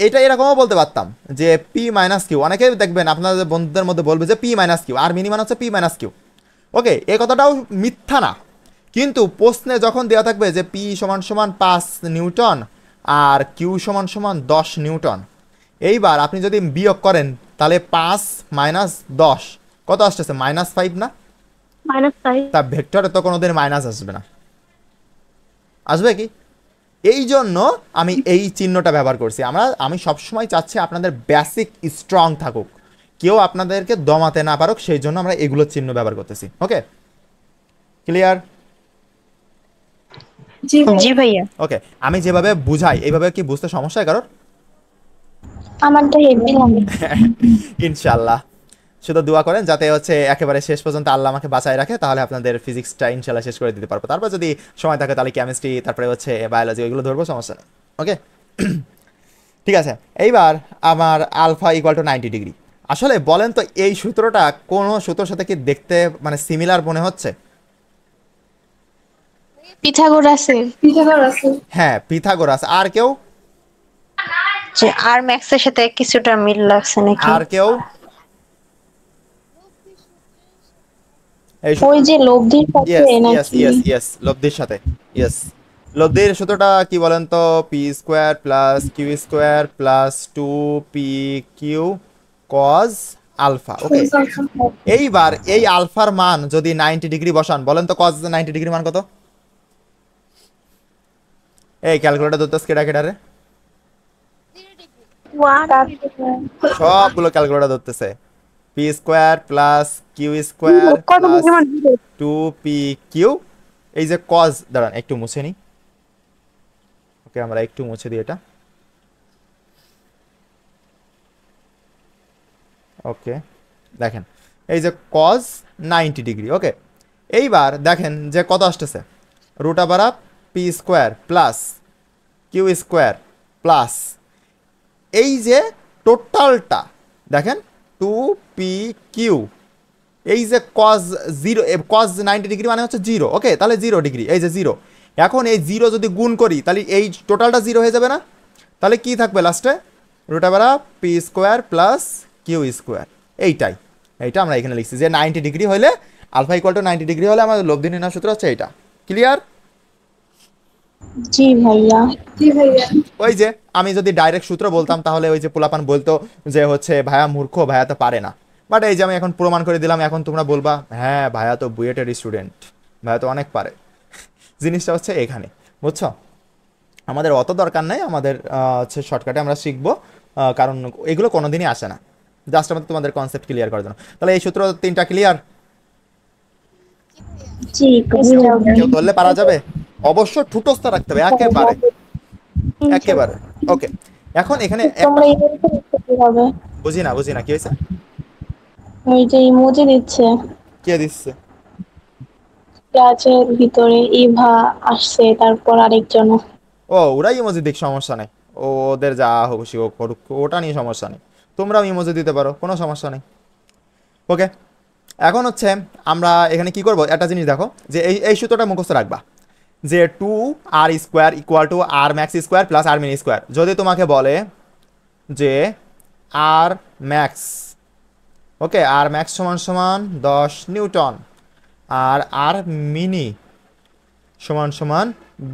এটা এরকমও বলতে পারতাম যে পি মাইনাস কিউ, অনেকে দেখবেন আপনাদের বন্ধুদের মধ্যে বলবে যে পি মাইনাস কিউ, আর মিনি মানে হচ্ছে পি মাইনাস কিউ। ওকে, এই কথাটাও মিথ্যা না, কিন্তু প্রশ্নে যখন দেওয়া থাকবে যে পি সমান সমান 5 নিউটন আর কিউ সমান সমান 10 নিউটন, এইবার আপনি যদি বিয়োগ করেন তাহলে 5 মাইনাস 10 কত আসতেছে? -5 না? -5। তা ভেক্টরে তো কোনোদিন মাইনাস আসবে না, আসবে কি? এই জন্য আমি এই চিহ্নটা ব্যবহার করছি। আমি সবসময় চাচ্ছি আপনাদের বেসিক স্ট্রং থাকুক, কেউ আপনাদেরকে দমাতে না পারুক, সেই জন্য আমরা এগুলোর চিহ্ন ব্যবহার করতেছি। ওকে, ক্লিয়ার? জি ভাইয়া। ওকে, আমি যেভাবে বুঝাই এইভাবে কি বুঝতে সমস্যা হয় কারোর? আমারটা হেভি লাগে। ইনশাল্লাহ, শুধু দোয়া করেন যাতে হচ্ছে একেবারে শেষ পর্যন্ত আল্লাহ আমাকে বাঁচায় রাখে, তাহলে আপনাদের ফিজিক্সটা ইনশাল্লাহ শেষ করে দিতে পারবো। তারপর যদি সময় থাকে তাহলে কেমিস্ট্রি, তারপরে হচ্ছে বায়োলজি, ওইগুলো ধরবো, সমস্যা নেই। ওকে, ঠিক আছে। এইবার আমার আলফা ইকুয়াল টু 90 ডিগ্রি। আসলে বলেন তো এই সূত্রটা কোন সূত্রের সাথে কি দেখতে মানে সিমিলার মনে হচ্ছে? পিথাগোরাসের। হ্যাঁ, পিথাগোরাস। আর কেউ? যে আর ম্যাক্সের সাথে কিছুটা মিল লাগছে নাকি? আর কেউ? এই ওই যে লব্ধির সাথে ইয়েস ইয়েস নাকি? ইয়েস ইয়েস, লব্ধির সাথে। ইয়েস, লব্ধির সূত্রটা কি বলেন তো? P square plus Q square plus 2 P Q cos alpha. Okay, এইবার এই আলফার মান যদি 90 ডিগ্রি বসান, বলেন তো কজ 90 ডিগ্রি মান কত? এই ক্যালকুলেটর ধরতেছ কেডা কেডারে? সবগুলো ক্যালকুলেটর ধরতেছে। P square plus Q square plus 2 P q, এই যে কজ, দাঁড়ান একটু মুছে নিই। ওকে, আমরা একটু মুছে দিই এটা। ওকে, দেখেন এই যে কজ 90 ডিগ্রি। ওকে, এইবার দেখেন যে কত আসতেছে, root over of P square plus Q square plus এই যে টোটালটা দেখেন 2 পি কিউ, এই যে কজ 0, কজ 90 ডিগ্রি মানে হচ্ছে 0। ওকে, তাহলে 0 ডিগ্রি, এই যে 0। এখন এই 0 যদি গুণ করি তাহলে এই টোটালটা 0 হয়ে যাবে না? তাহলে কি থাকবে লাস্টে? Root over of P square plus Q square. এইটা আমরা এখানে লিখছি যে 90 ডিগ্রি হলে, আলফা ইকুয়াল টু 90 ডিগ্রি হলে আমাদের লব্ধি নির্ণয় সূত্র হচ্ছে এইটা। ক্লিয়ার? জি ভাইয়া। ওই যে আমি যদি ডাইরেক্ট সূত্র বলতাম তাহলে ওই যে পোলাপান বলতো যে হচ্ছে ভাইয়া মূর্খ, ভাইয়া তো পারে না। বাট এই যে আমি এখন প্রমাণ করে দিলাম, এখন তোমরা বলবা হ্যাঁ ভাইয়া তো বুয়েটের স্টুডেন্ট, ভাইয়া তো অনেক পারে। জিনিসটা হচ্ছে এখানে, বুঝছো? আমাদের অত দরকার নেই, আমাদের হচ্ছে শর্টকাটে আমরা শিখবো, কারণ এগুলো কোনোদিনই আসে না। জাস্ট আমাদের তোমাদের কনসেপ্ট ক্লিয়ার করার জন্য। তাহলে এই সূত্র 3টা ক্লিয়ার? জি ভাইয়া। কেউ ধরলে পারা যাবে? অবশ্য ঠুটস্থ রাখতে হবে একেবারে, একেবারে। ওকে, এখন এখানে একটা তোমরা ইমেল করতে কি হবে? বুঝি না কি হয়েছে? ওই যে ইমোজি দিচ্ছে কে দিচ্ছে? ক্লাসের ভিতরে, ইভা আসছে, তারপর আরেকজন। ও, ওরাই ইমোজি দিক, সমস্যা নেই। ওদের যা খুশি ও করুক, ওটা নিয়ে সমস্যা নেই। তোমরাও ইমোজি দিতে পারো, কোনো সমস্যা নেই। ওকে, এখন হচ্ছে আমরা এখানে কি করব, একটা জিনিস দেখো, যে এই এই সূত্রটা মুখস্থ রাখবা, যে 2r² equal to r max square plus R mini square. যদি তোমাকে বলে যে আর ম্যাক্স, ওকে, আর ম্যাক্স সমান সমান 10 নিউটন, আর আর মিনি সমান সমান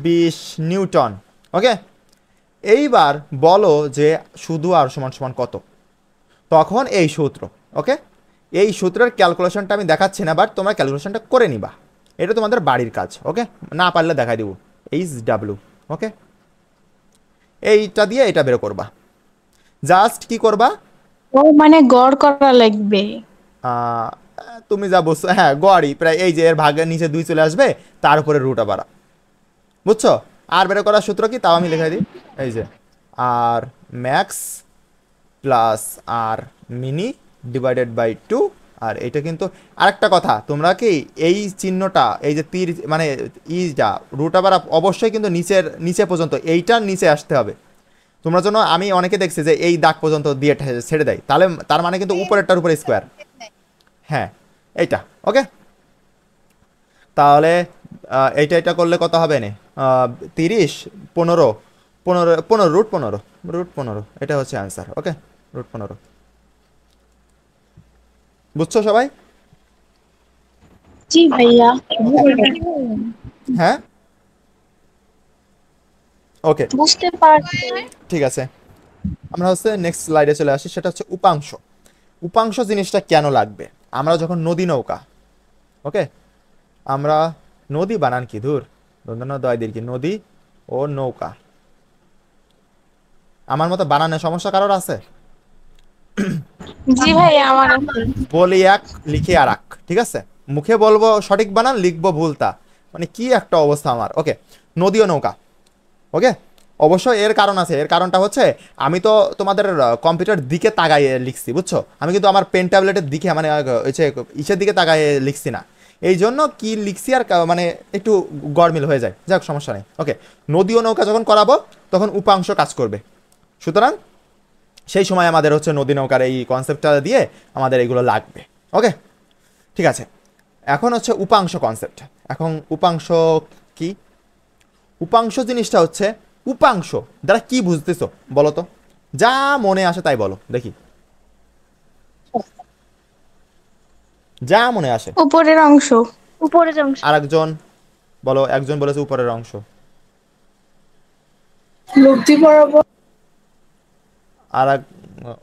20 নিউটন, ওকে, এইবার বলো যে শুধু আর সমান সমান কত, তখন এই সূত্র, ওকে, এই সূত্রের ক্যালকুলেশনটা আমি দেখাচ্ছি না, বাট তোমরা ক্যালকুলেশনটা করে নিবা, এটা তোমাদের বাড়ির কাজ, ওকে, না পারলে দেখাই দিব, HW, ওকে, এইটা দিয়ে এটা বের করবা, জাস্ট কি করবা, ও মানে গড় করা লাগবে। আহ, তুমি যা বলছো, হ্যাঁ গড়ই প্রায়, এই যে এর ভাগের নিচে 2 চলে আসবে, তার উপরে রুট আবার, বুঝছো? আর বের করার সূত্র কি, তাও আমি লিখে দিই, এই যে R max plus R min divided by 2। আর এটা কিন্তু আরেকটা কথা, তোমরা কি এই চিহ্নটা, এই যে তীর মানে ইটা রুট আবার অবশ্যই কিন্তু নিচে পর্যন্ত, এইটার নিচে আসতে হবে। তোমরা জন্য আমি অনেকে দেখছি যে এই দাগ পর্যন্ত দিয়ে ছেড়ে দেয়, তাহলে তার মানে কিন্তু উপরেরটার উপরে স্কোয়ার, হ্যাঁ এইটা, ওকে। তাহলে এইটা করলে কত হবে না, 30 15 15 15 √15 এটা হচ্ছে অ্যান্সার, ওকে, √15, বুঝছো সবাই? জি ভাইয়া। হ্যাঁ, ওকে, বুঝতে পারছি। ঠিক আছে। আমরা হচ্ছে নেক্সট স্লাইডে চলে আসি, সেটা হচ্ছে উপাংশ। উপাংশ জিনিসটা কেন লাগবে, আমরা যখন নদী নৌকা, ওকে, আমরা নদী বানান কি দূর, দয় দীর্ঘ নদী ও নৌকা, আমার মতো বানানোর সমস্যা কারোর আছে? জি ভাইয়া আমার বলি এক, লিখি আর এক, ঠিক আছে, মুখে বলবো সঠিক বানান, লিখবো ভুলতা, মানে কি একটা অবস্থা আমার। ওকে, নদী ও নৌকা, ওকে, অবশ্যই এর কারণ আছে, এর কারণটা হচ্ছে আমি তো তোমাদের কম্পিউটার দিকে তাকাইয়ে লিখছি, বুঝছো, আমি কিন্তু আমার পেন ট্যাবলেটের দিকে মানে হচ্ছে ইসের দিকে তাকাইয়ে লিখছি না, এই জন্য কি লিখছি আর মানে একটু গরমিল হয়ে যায়, যাক সমস্যা নেই। ওকে, নদী ও নৌকা যখন করাবো তখন উপাংশ কাজ করবে, সুতরাং সেই সময় আমাদের হচ্ছে নদী নৌকার এই কনসেপ্টটা দিয়ে আমাদের এগুলো লাগবে, ওকে, ঠিক আছে। এখন হচ্ছে উপাংশ কনসেপ্ট। এখন উপাংশ কি, উপাংশ জিনিসটা হচ্ছে, উপাংশ দ্বারা কি বুঝতেছো বলো তো, যা মনে আসে তাই বলো দেখি, যা মনে আসে। উপরের অংশ। উপরের অংশ। আরেকজন বলো, একজন বলেছে উপরের অংশ, লব্ধি বরাবর। আর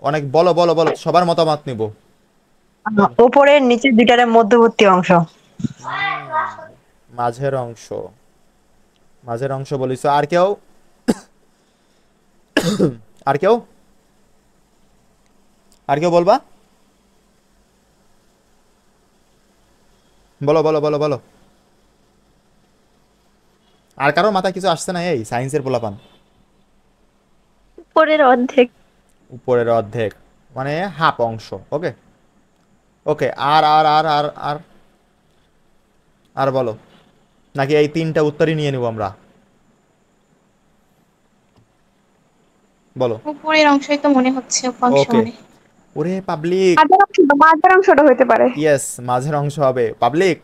অনেক, বলো বলো বলো, সবার মতামত নিব। উপরের নিচে দুইটার মধ্যবর্তী অংশ। মাঝের অংশ, মাঝের অংশ বলিস, আর কেউ, আর কেউ, আর কেউ বলবা, বলো বলো বলো বলো, আর কারোর মাথায় কিছু আসছে না, এই সায়েন্সের পোলাপান? উপরের অর্ধেক। উপরের অর্ধেক মানে হাফ অংশ, ওকে, ওকে, আর আর আর আর আর আর বলো, নাকি এই তিনটা উত্তরই নিয়ে নিব আমরা, বলো। উপরের অংশই তো মনে হচ্ছে উপাংশ ওকে, মানে। ওরে পাবলিক, মাঝের অংশটা হইতে পারে। ইয়েস, মাঝের অংশ হবে পাবলিক।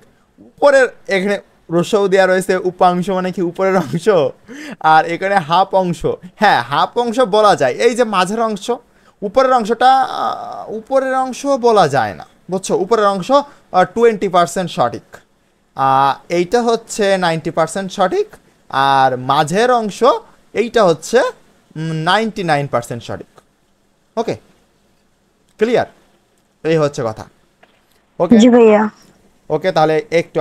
উপরের এখানে রসৌ দেওয়া রয়েছে, উপাংশ মানে কি উপরের অংশ, আর এখানে হাফ অংশ, হ্যাঁ হাফ অংশ বলা যায়, এই যে মাঝের অংশ, উপরের অংশটা উপরের অংশ বলা যায় না, বুঝছো, উপরের অংশ 20% সঠিক, এইটা হচ্ছে 90% সঠিক, আর মাঝের অংশ এইটা হচ্ছে 99% সঠিক, ওকে, ক্লিয়ার, এই হচ্ছে কথা, ওকে। জি ভাইয়া। ওকে, তাহলে একটু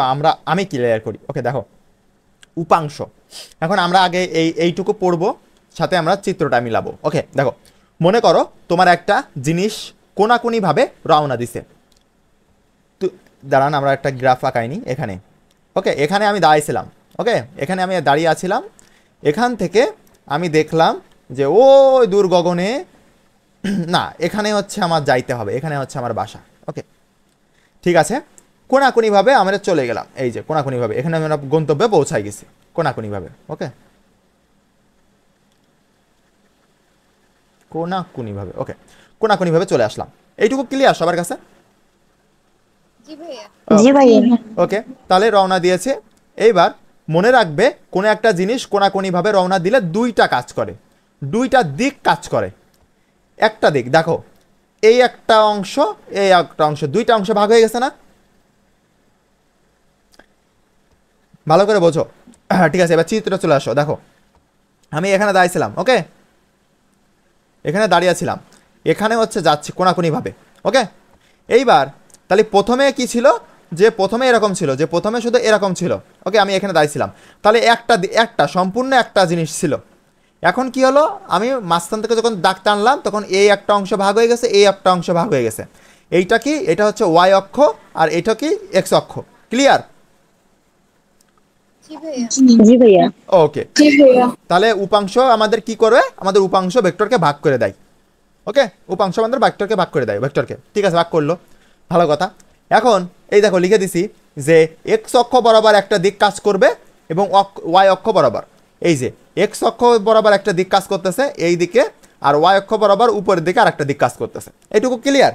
আমি ক্লিয়ার করি, ওকে, দেখো উপাংশ, এখন আমরা আগে এইটুকু পড়বো, সাথে আমরা চিত্রটা মিলাবো, ওকে। দেখো, মনে করো তোমার একটা জিনিস কোনাকুনি ভাবে রওনা দিছে, তো দাঁড়ান আমরা একটা গ্রাফ আঁকাইনি এখানে, ওকে, এখানে আমি দাঁড়াইছিলাম, ওকে, এখানে আমি দাঁড়িয়ে আছিলাম, এখান থেকে আমি দেখলাম যে ওই দূর গগনে, না এখানে হচ্ছে আমার যাইতে হবে, এখানে হচ্ছে আমার বাসা, ওকে, ঠিক আছে, কোনাকুনিভাবে আমরা চলে গেলাম, এই যে কোনাকুনিভাবে এখানে আমরা গন্তব্যে পৌঁছাই গেছি, কোনাকুনিভাবে, ওকে, কোনাকুনিভাবে, ওকে, কোনাকুনি ভাবে চলে আসলাম। এইটুকু ক্লিয়ার সবার কাছে? জি ভাইয়া। ওকে, তাহলে রওনা দিয়েছে। এইবার মনে রাখবে কোনো একটা জিনিস কোনাকুনি ভাবে রওনা দিলে দুইটা কাজ করে, দুইটা দিক কাজ করে। একটা দিক দেখো, এই একটা অংশ, এই একটা অংশ, দুইটা অংশ ভাগ হয়ে গেছে না? ভালো করে বোঝো। ঠিক আছে, এবার চিত্রে চলে আসো। দেখো আমি এখানে দাঁড়িয়েছিলাম, ওকে, এখানে দাঁড়িয়েছিলাম, এখানে হচ্ছে যাচ্ছি কোনাকুনি ভাবে, ওকে। এইবার তাহলে প্রথমে কি ছিল, যে প্রথমে এরকম ছিল, যে প্রথমে শুধু এরকম ছিল, ওকে, আমি এখানে দাঁড়িয়েছিলাম, তাহলে একটা সম্পূর্ণ একটা জিনিস ছিল। এখন কি হলো, আমি মাঝখান থেকে যখন দাগ টানলাম তখন এই একটা অংশ ভাগ হয়ে গেছে, এই একটা অংশ ভাগ হয়ে গেছে। এইটা কি, এটা হচ্ছে ওয়াই অক্ষ, আর এটা কি এক্স অক্ষ। ক্লিয়ার? জি ভাইয়া। ওকে, তাহলে উপাংশ আমাদের কি করবে, আমাদের উপাংশ ভেক্টরকে ভাগ করে দেয়, ওকে, উপাংশ আমাদের ভেক্টরকে ভাগ করে দেয়, ভেক্টরকে, ঠিক আছে, ভাগ করলো, ভালো কথা। এখন এই দেখো লিখে দিছি যে এক্স অক্ষ বরাবর একটা দিক কাজ করবে এবং ওয়াই অক্ষ বরাবর, এই যে এক্স অক্ষ বরাবর একটা দিক কাজ করতেছে এই দিকে, আর ওয়াই অক্ষ বরাবর উপরের দিকে আর একটা দিক কাজ করতেছে। এইটুকু ক্লিয়ার?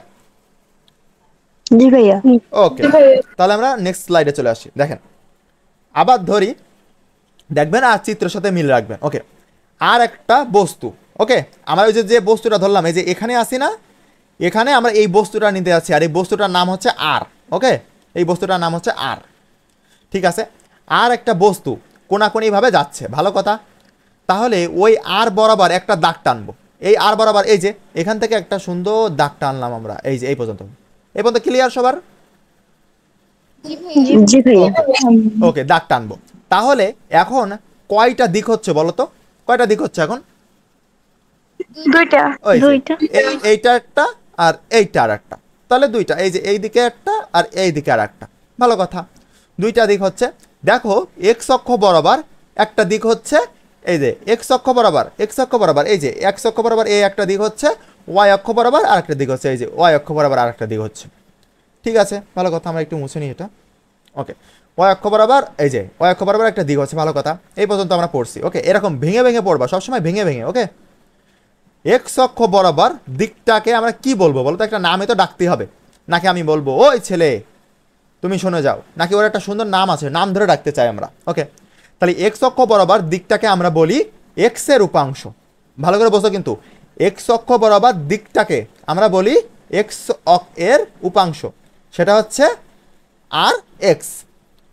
জি ভাইয়া। ওকে, তাহলে আমরা নেক্সট স্লাইডে চলে আসি। দেখেন, আবার ধরি, দেখবেন আর চিত্রের সাথে মিল রাখবেন, ওকে। আর একটা বস্তু, ওকে, আমরা ওই যে বস্তুটা ধরলাম, এই যে এখানে আসি না, এখানে আমরা এই বস্তুটা নিতে যাচ্ছি, আর এই বস্তুটার নাম হচ্ছে আর, ওকে, এই বস্তুটার নাম হচ্ছে আর, ঠিক আছে। আর একটা বস্তু কোনাকুনিভাবে যাচ্ছে, ভালো কথা। তাহলে ওই আর বরাবর একটা দাগ টানবো, এই আর বরাবর, এই যে এখান থেকে একটা সুন্দর দাগ টানলাম আমরা, এই যে এই পর্যন্ত, এই পর্যন্ত ক্লিয়ার সবার? জি ভাইয়া। ওকে, দাগ টানবো। তাহলে এখন কয়টা দিক হচ্ছে বলো তো, কয়টা দিক হচ্ছে এখন? দুইটা। ওই যে, দুইটা। এইটা একটা আর এইটা আর একটা, তাহলে দুইটা, এই যে এই দিকে একটা আর এই দিকে আর একটা, ভালো কথা, দুইটা দিক হচ্ছে। দেখো এক্স অক্ষ বরাবর একটা দিক হচ্ছে, এই যে এক্স অক্ষ বরাবর, এক্স অক্ষ বরাবর, এই যে এক্স অক্ষ বরাবর এই একটা দিক হচ্ছে, ওয়াই অক্ষ বরাবর আর একটা দিক হচ্ছে, এই যে ওয়াই অক্ষ বরাবর আর একটা দিক হচ্ছে, ঠিক আছে, ভালো কথা। আমরা একটু মুছে নিই এটা, ওকে। ওয়াই অক্ষ বরাবর, এই যে ওয়াই অক্ষ বরাবর একটা দিক হচ্ছে, ভালো কথা, এই পর্যন্ত আমরা পড়ছি, ওকে। এরকম ভেঙে ভেঙে পড়বা সবসময়, ভেঙে ভেঙে, ওকে। এক্স অক্ষ বরাবর দিকটাকে আমরা কি বলবো বলো তো, একটা নামে তো ডাকতে হবে, নাকি আমি বলবো ওই ছেলে তুমি শুনে যাও, নাকি ওর একটা সুন্দর নাম আছে, নাম ধরে ডাকতে চাই আমরা, ওকে। তাহলে এক্স অক্ষ বরাবর দিকটাকে আমরা বলি এক্স এর উপাংশ, ভালো করে বোঝো কিন্তু, এক্স অক্ষ বরাবর দিকটাকে আমরা বলি এক্স এর উপাংশ, সেটা হচ্ছে আর এক্স,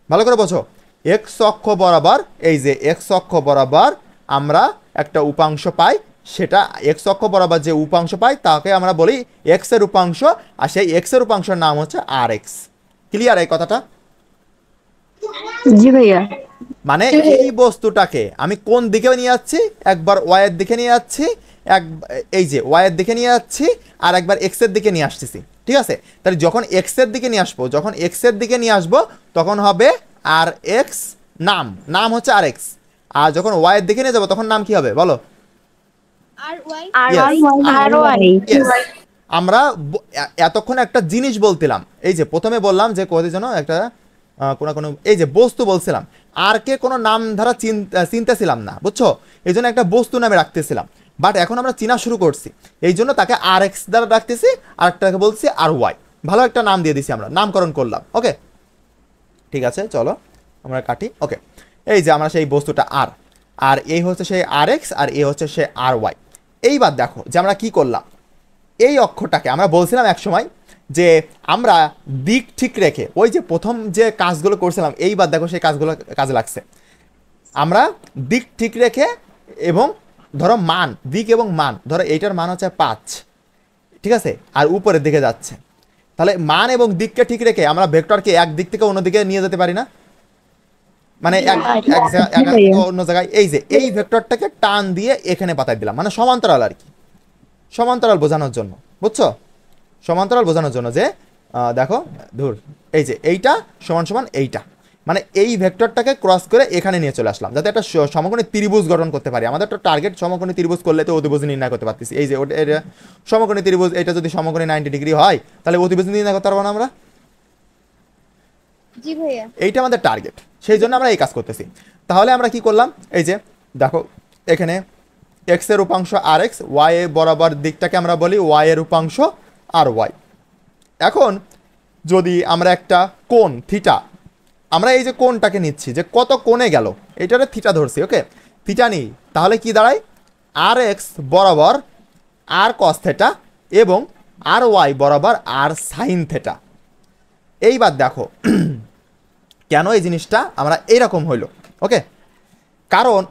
ভালো করে বোঝো। এক্স অক্ষ বরাবর, এই যে এক্স অক্ষ বরাবর আমরা একটা উপাংশ পাই, সেটা এক্স অক্ষ বরাবর যে উপাংশ পাই তাকে আমরা বলি এক্স এর উপাংশ, আর সেই এক্স এর উপাংশের নাম হচ্ছে আর এক্স। ক্লিয়ার এই কথাটা? জি ভাইয়া। মানে এই বস্তুটাকে আমি কোন দিকে নিয়ে যাচ্ছি, একবার ওয়াই এর দিকে নিয়ে যাচ্ছি, এক, এই যে ওয়াই এর দিকে নিয়ে যাচ্ছি, আর একবার এক্স এর দিকে নিয়ে আসতেছি, ঠিক আছে। তাহলে যখন এক্স এর দিকে নিয়ে আসবো, যখন এক্স এর দিকে নিয়ে আসবো তখন হবে আর এক্স, নাম, নাম হচ্ছে আর এক্স। আর যখন ওয়াই এর দিকে নিয়ে যাবো তখন নাম কি হবে বলো? Yes. আমরা এতক্ষণ একটা জিনিস বলছিলাম, এই যে প্রথমে বললাম যে কোথায় যেন একটা কোনো এই যে বস্তু বলছিলাম, আর কে কোনো নাম ধারা চিনতেছিলাম না, বুঝছো, এই জন্য একটা বস্তু নামে রাখতেছিলাম। বাট এখন আমরা চিনা শুরু করছি, এই জন্য তাকে আর এক্স দ্বারা রাখতেছি, আর একটাকে বলছি আর ওয়াই, ভালো একটা নাম দিয়ে দিছি, আমরা নামকরণ করলাম, ওকে। ঠিক আছে, চলো আমরা কাটি, ওকে। এই যে আমরা সেই বস্তুটা আর, আর এই হচ্ছে সেই আর এক্স, আর এ হচ্ছে সে আর ওয়াই। এইবার দেখো যে আমরা কি করলাম, এই অক্ষরটাকে আমরা বলছিলাম এক সময় যে আমরা দিক ঠিক রেখে, ওই যে প্রথম যে কাজগুলো করছিলাম, এইবার দেখো সেই কাজগুলো কাজে লাগছে। আমরা দিক ঠিক রেখে এবং ধরো মান, দিক এবং মান, ধরো এইটার মান হচ্ছে 5, ঠিক আছে, আর উপরের দিকে যাচ্ছে, তাহলে মান এবং দিককে ঠিক রেখে আমরা ভেক্টরকে এক দিক থেকে অন্য দিকে নিয়ে যেতে পারি না, মানে অন্য জায়গায়, এই যে এই ভেক্টরটাকে টান দিয়ে এখানে পাঠাই দিলাম, মানে সমান্তরাল আর কি, সমান্তরাল বোঝানোর জন্য, বুঝছো, সমান্তরাল বোঝানোর জন্য যে দেখো ধুর, এই যে এইটা সমান সমান এইটা, মানে এই ভেক্টরটাকে ক্রস করে এখানে নিয়ে চলে আসলাম, যাতে একটা সমকোণী ত্রিভুজ গঠন করতে পারি। আমাদের একটা টার্গেট সমকোণী ত্রিভুজ করলে তো অতিভুজ নির্ণয় করতে পারতেছি, এই যে ওটা এটা সমকোণী ত্রিভুজ, এটা যদি সমকোণী 90 ডিগ্রি হয় তাহলে অতিভুজ নির্ণয় করতে পারবো না আমরা? জি ভাইয়া। এইটা আমাদের টার্গেট, সেই জন্য আমরা এই কাজ করতেছি। তাহলে আমরা কি করলাম, এই যে দেখো এখানে এক্স এর উপাংশ আর এক্স, ওয়াই এর বরাবর দিকটাকে আমরা বলি ওয়াই এর উপাংশ আর ওয়াই। এখন যদি আমরা একটা কোণ থিটা, আমরা এই যে কোণটাকে নিচ্ছি যে কত কোণে গেল এটারে থিটা ধরছি, ওকে, থিটা নিই, তাহলে কি দাঁড়ায় আর এক্স বরাবর আর কস থেটা এবং আর ওয়াই বরাবর আর সাইন থেটা। এইবার দেখো কেন এই জিনিসটা আমরা এইরকম হইল, ওকে, কারণ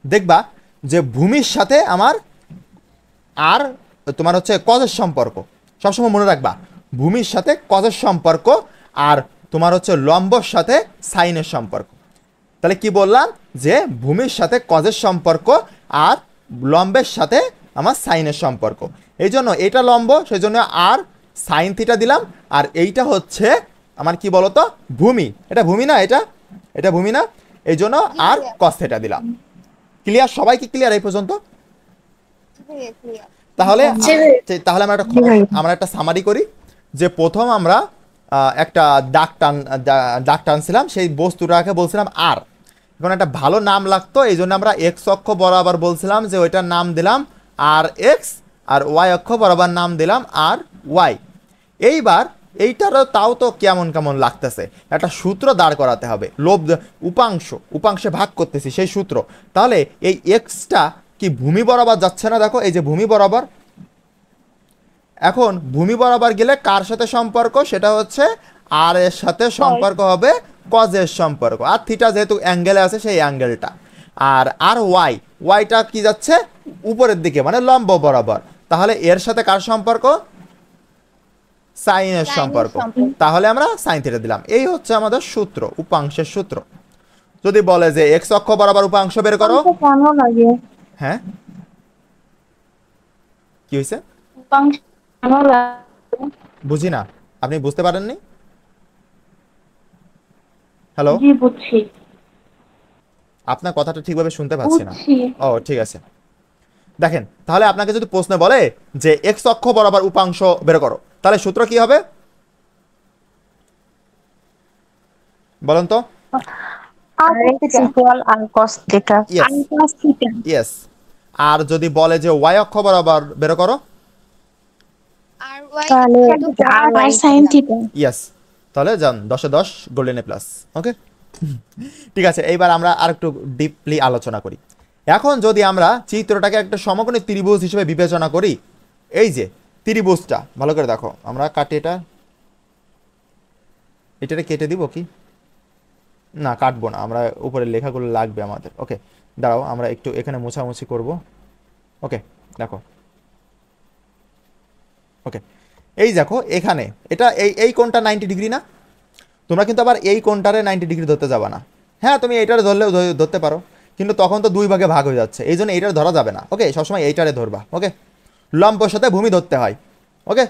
দেখবা যে ভূমির সাথে আমার আর তোমার হচ্ছে কজের সম্পর্ক, সবসময় মনে রাখবা ভূমির সাথে কজের সম্পর্ক আর তোমার হচ্ছে লম্বর সাথে সাইনের সম্পর্ক। তাহলে কি বললাম যে ভূমির সাথে কজের সম্পর্ক আর লম্বের সাথে আমার সাইনের সম্পর্ক, এই জন্য এটা লম্ব, সেই জন্য আর সাইন থিটা দিলাম, আর এইটা হচ্ছে আমার কি বলতো ভূমি, এটা ভূমি না, এটা ভূমি না, এই জন্য আর কস থিটা দিলাম। ক্লিয়ার? সবাই কি ক্লিয়ার এই পর্যন্ত? তাহলে তাহলে আমরা একটা সামারি করি যে প্রথম আমরা একটা দাগ টানছিলাম, সেই বস্তুটাকে বলছিলাম আর, এখন একটা ভালো নাম লাগতো এই জন্য আমরা এক্স অক্ষ বরাবর বলছিলাম যে ওইটার নাম দিলাম আর এক্স, আর ওয়াই অক্ষ বরাবর নাম দিলাম আর ওয়াই। এইবার এইটারও তাও তো কেমন কেমন লাগতেছে, একটা সূত্র দাঁড় করাতে হবে, উপাংশে ভাগ করতেছি সেই সূত্র। তাহলে এই এক্সটা কি ভূমি বরাবর যাচ্ছে না, দেখো এই যে ভূমি বরাবর, এখন ভূমি বরাবর গেলে কার সাথে সম্পর্ক, সেটা হচ্ছে আর এর সাথে সম্পর্ক হবে কজের সম্পর্ক, আর থিটা যেহেতু অ্যাঙ্গেলে আছে সেই অ্যাঙ্গেলটা, আর ওয়াইটা কি যাচ্ছে উপরের দিকে মানে লম্ব বরাবর, তাহলে এর সাথে কার সম্পর্ক, সাইনের সম্পর্ক, তাহলে আমরা সাইন থিটা দিলাম। এই হচ্ছে আমাদের সূত্র, উপাংশের সূত্র। যদি বলে যে এক্স অক্ষ বরাবর উপাংশ বের করো, কেন লাগে? হ্যাঁ কি হয়েছে কেন লাগে? বুঝি না, আপনি বুঝতে পারেননি? হ্যালো, জি বুঝছি। আপনার কথাটা ঠিকভাবে শুনতে পাচ্ছি না। বুঝছি। ও ঠিক আছে, দেখেন তাহলে আপনাকে যদি প্রশ্ন বলে যে এক্স অক্ষ বরাবর উপাংশ বের করো, তাহলে সূত্র কি হবে বলুন তো? আর এক্স ইকুয়াল আর কস থিটা। ইয়েস। আর যদি বলে যে ওয়াই অক্ষ বরাবর বের করো, তাহলে আর সাইন থিটা। ইয়েস। তাহলে যান 10-এ 10 গোল্ডেন এ প্লাস, ওকে। ঠিক আছে, এইবার আমরা আর একটু ডিপলি আলোচনা করি। এখন যদি আমরা চিত্রটাকে একটা সমকোণী ত্রিভুজ হিসেবে বিবেচনা করি, এই যে ত্রিভুজটা ভালো করে দেখো, আমরা কাটি এটাকে কেটে দিব কি না, কাটবো না, আমরা উপরে লেখাগুলো লাগবে আমাদের, ওকে। দাঁড়াও আমরা একটু এখানে মোছামুছি করব, ওকে। দেখো, ওকে, এই দেখো এখানে এটা এই কোণটা 90 ডিগ্রি না, তোমরা কিন্তু আবার এই কোণটারে 90 ডিগ্রি ধরতে যাবা না। হ্যাঁ তুমি এইটারে ধরলেও ধরতে পারো, কিন্তু তখন তো দুই ভাগে ভাগ হয়ে যাচ্ছে, এই জন্য এইটারে ধরা যাবে না, ওকে। সবসময় এইটারে ধরবা, ওকে। লম্বর সাথে ভূমি ধরতে হয়, ওকে।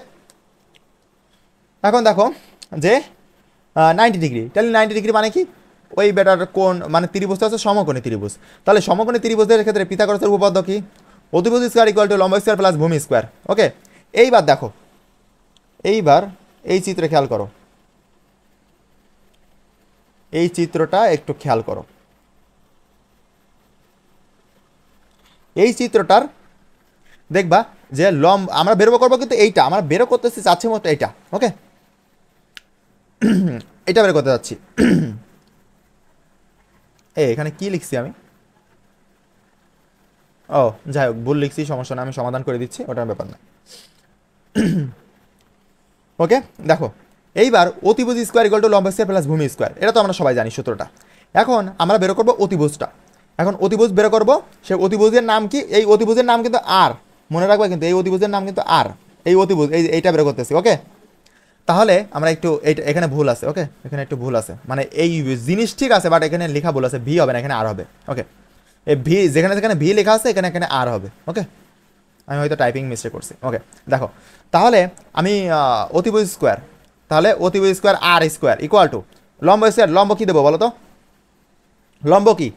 এখন দেখো যে 90 ডিগ্রি, তাহলে 90 ডিগ্রি মানে কি, ওই বেটার কোণ মানে ত্রিভুজটা হচ্ছে সমকোণী ত্রিভুজ, তাহলে সমকোণী ত্রিভুজের ক্ষেত্রে পিথাগোরাসের উপপাদ্য কি, অতিভুজ স্কয়ার ইকুয়াল টু লম্ব স্কয়ার প্লাস ভূমি স্কয়ার, ওকে। এইবার দেখো, এইবার এই চিত্রে খেয়াল করো, এই চিত্রটা একটু খেয়াল করো, এই চিত্রটার দেখবা যে আমরা বেরো করবো, কিন্তু এইটা আমরা বেরো করতেছি চাচ্ছি মতো এইটা, ওকে। এটা বের করতে যাচ্ছি। এখানে কি লিখছি আমি, ও যাই হোক ভুল লিখছি, সমস্যা না, আমি সমাধান করে দিচ্ছি, ওটার ব্যাপার না, ওকে। দেখো এইবার অতিভুজ স্কয়ার ইকুয়াল টু লম্ব স্কয়ার প্লাস ভূমি স্কয়ার, এটা তো আমরা সবাই জানি সূত্রটা। এখন আমরা বের করবো অতিভুজটা, এখন অতিভুজ বের করবো, সেই অতিভুজের নাম কি, এই অতিভুজের নাম কিন্তু আর, মনে রাখবা কিন্তু এই অতিভুজের নাম কিন্তু আর, এই অতিভুজ এইটা বের করতেছি, ওকে। তাহলে আমরা একটু এখানে ভুল আছে, ওকে, এখানে একটু ভুল আছে, মানে এই জিনিস ঠিক আছে বাট এখানে লেখা ভুল আছে, ভি হবে না এখানে আর হবে, ওকে। এই ভি যেখানে ভি লেখা আছে এখানে আর হবে, ওকে। আমি হয়তো টাইপিং মিস্টেক করছি, ওকে। দেখো তাহলে আমি অতিভুজ স্কোয়ার, তাহলে অতিভুজ square r square equal to লম্ব স্কোয়ার, লম্ব কি দেবো বলো তো, লম্ব কি,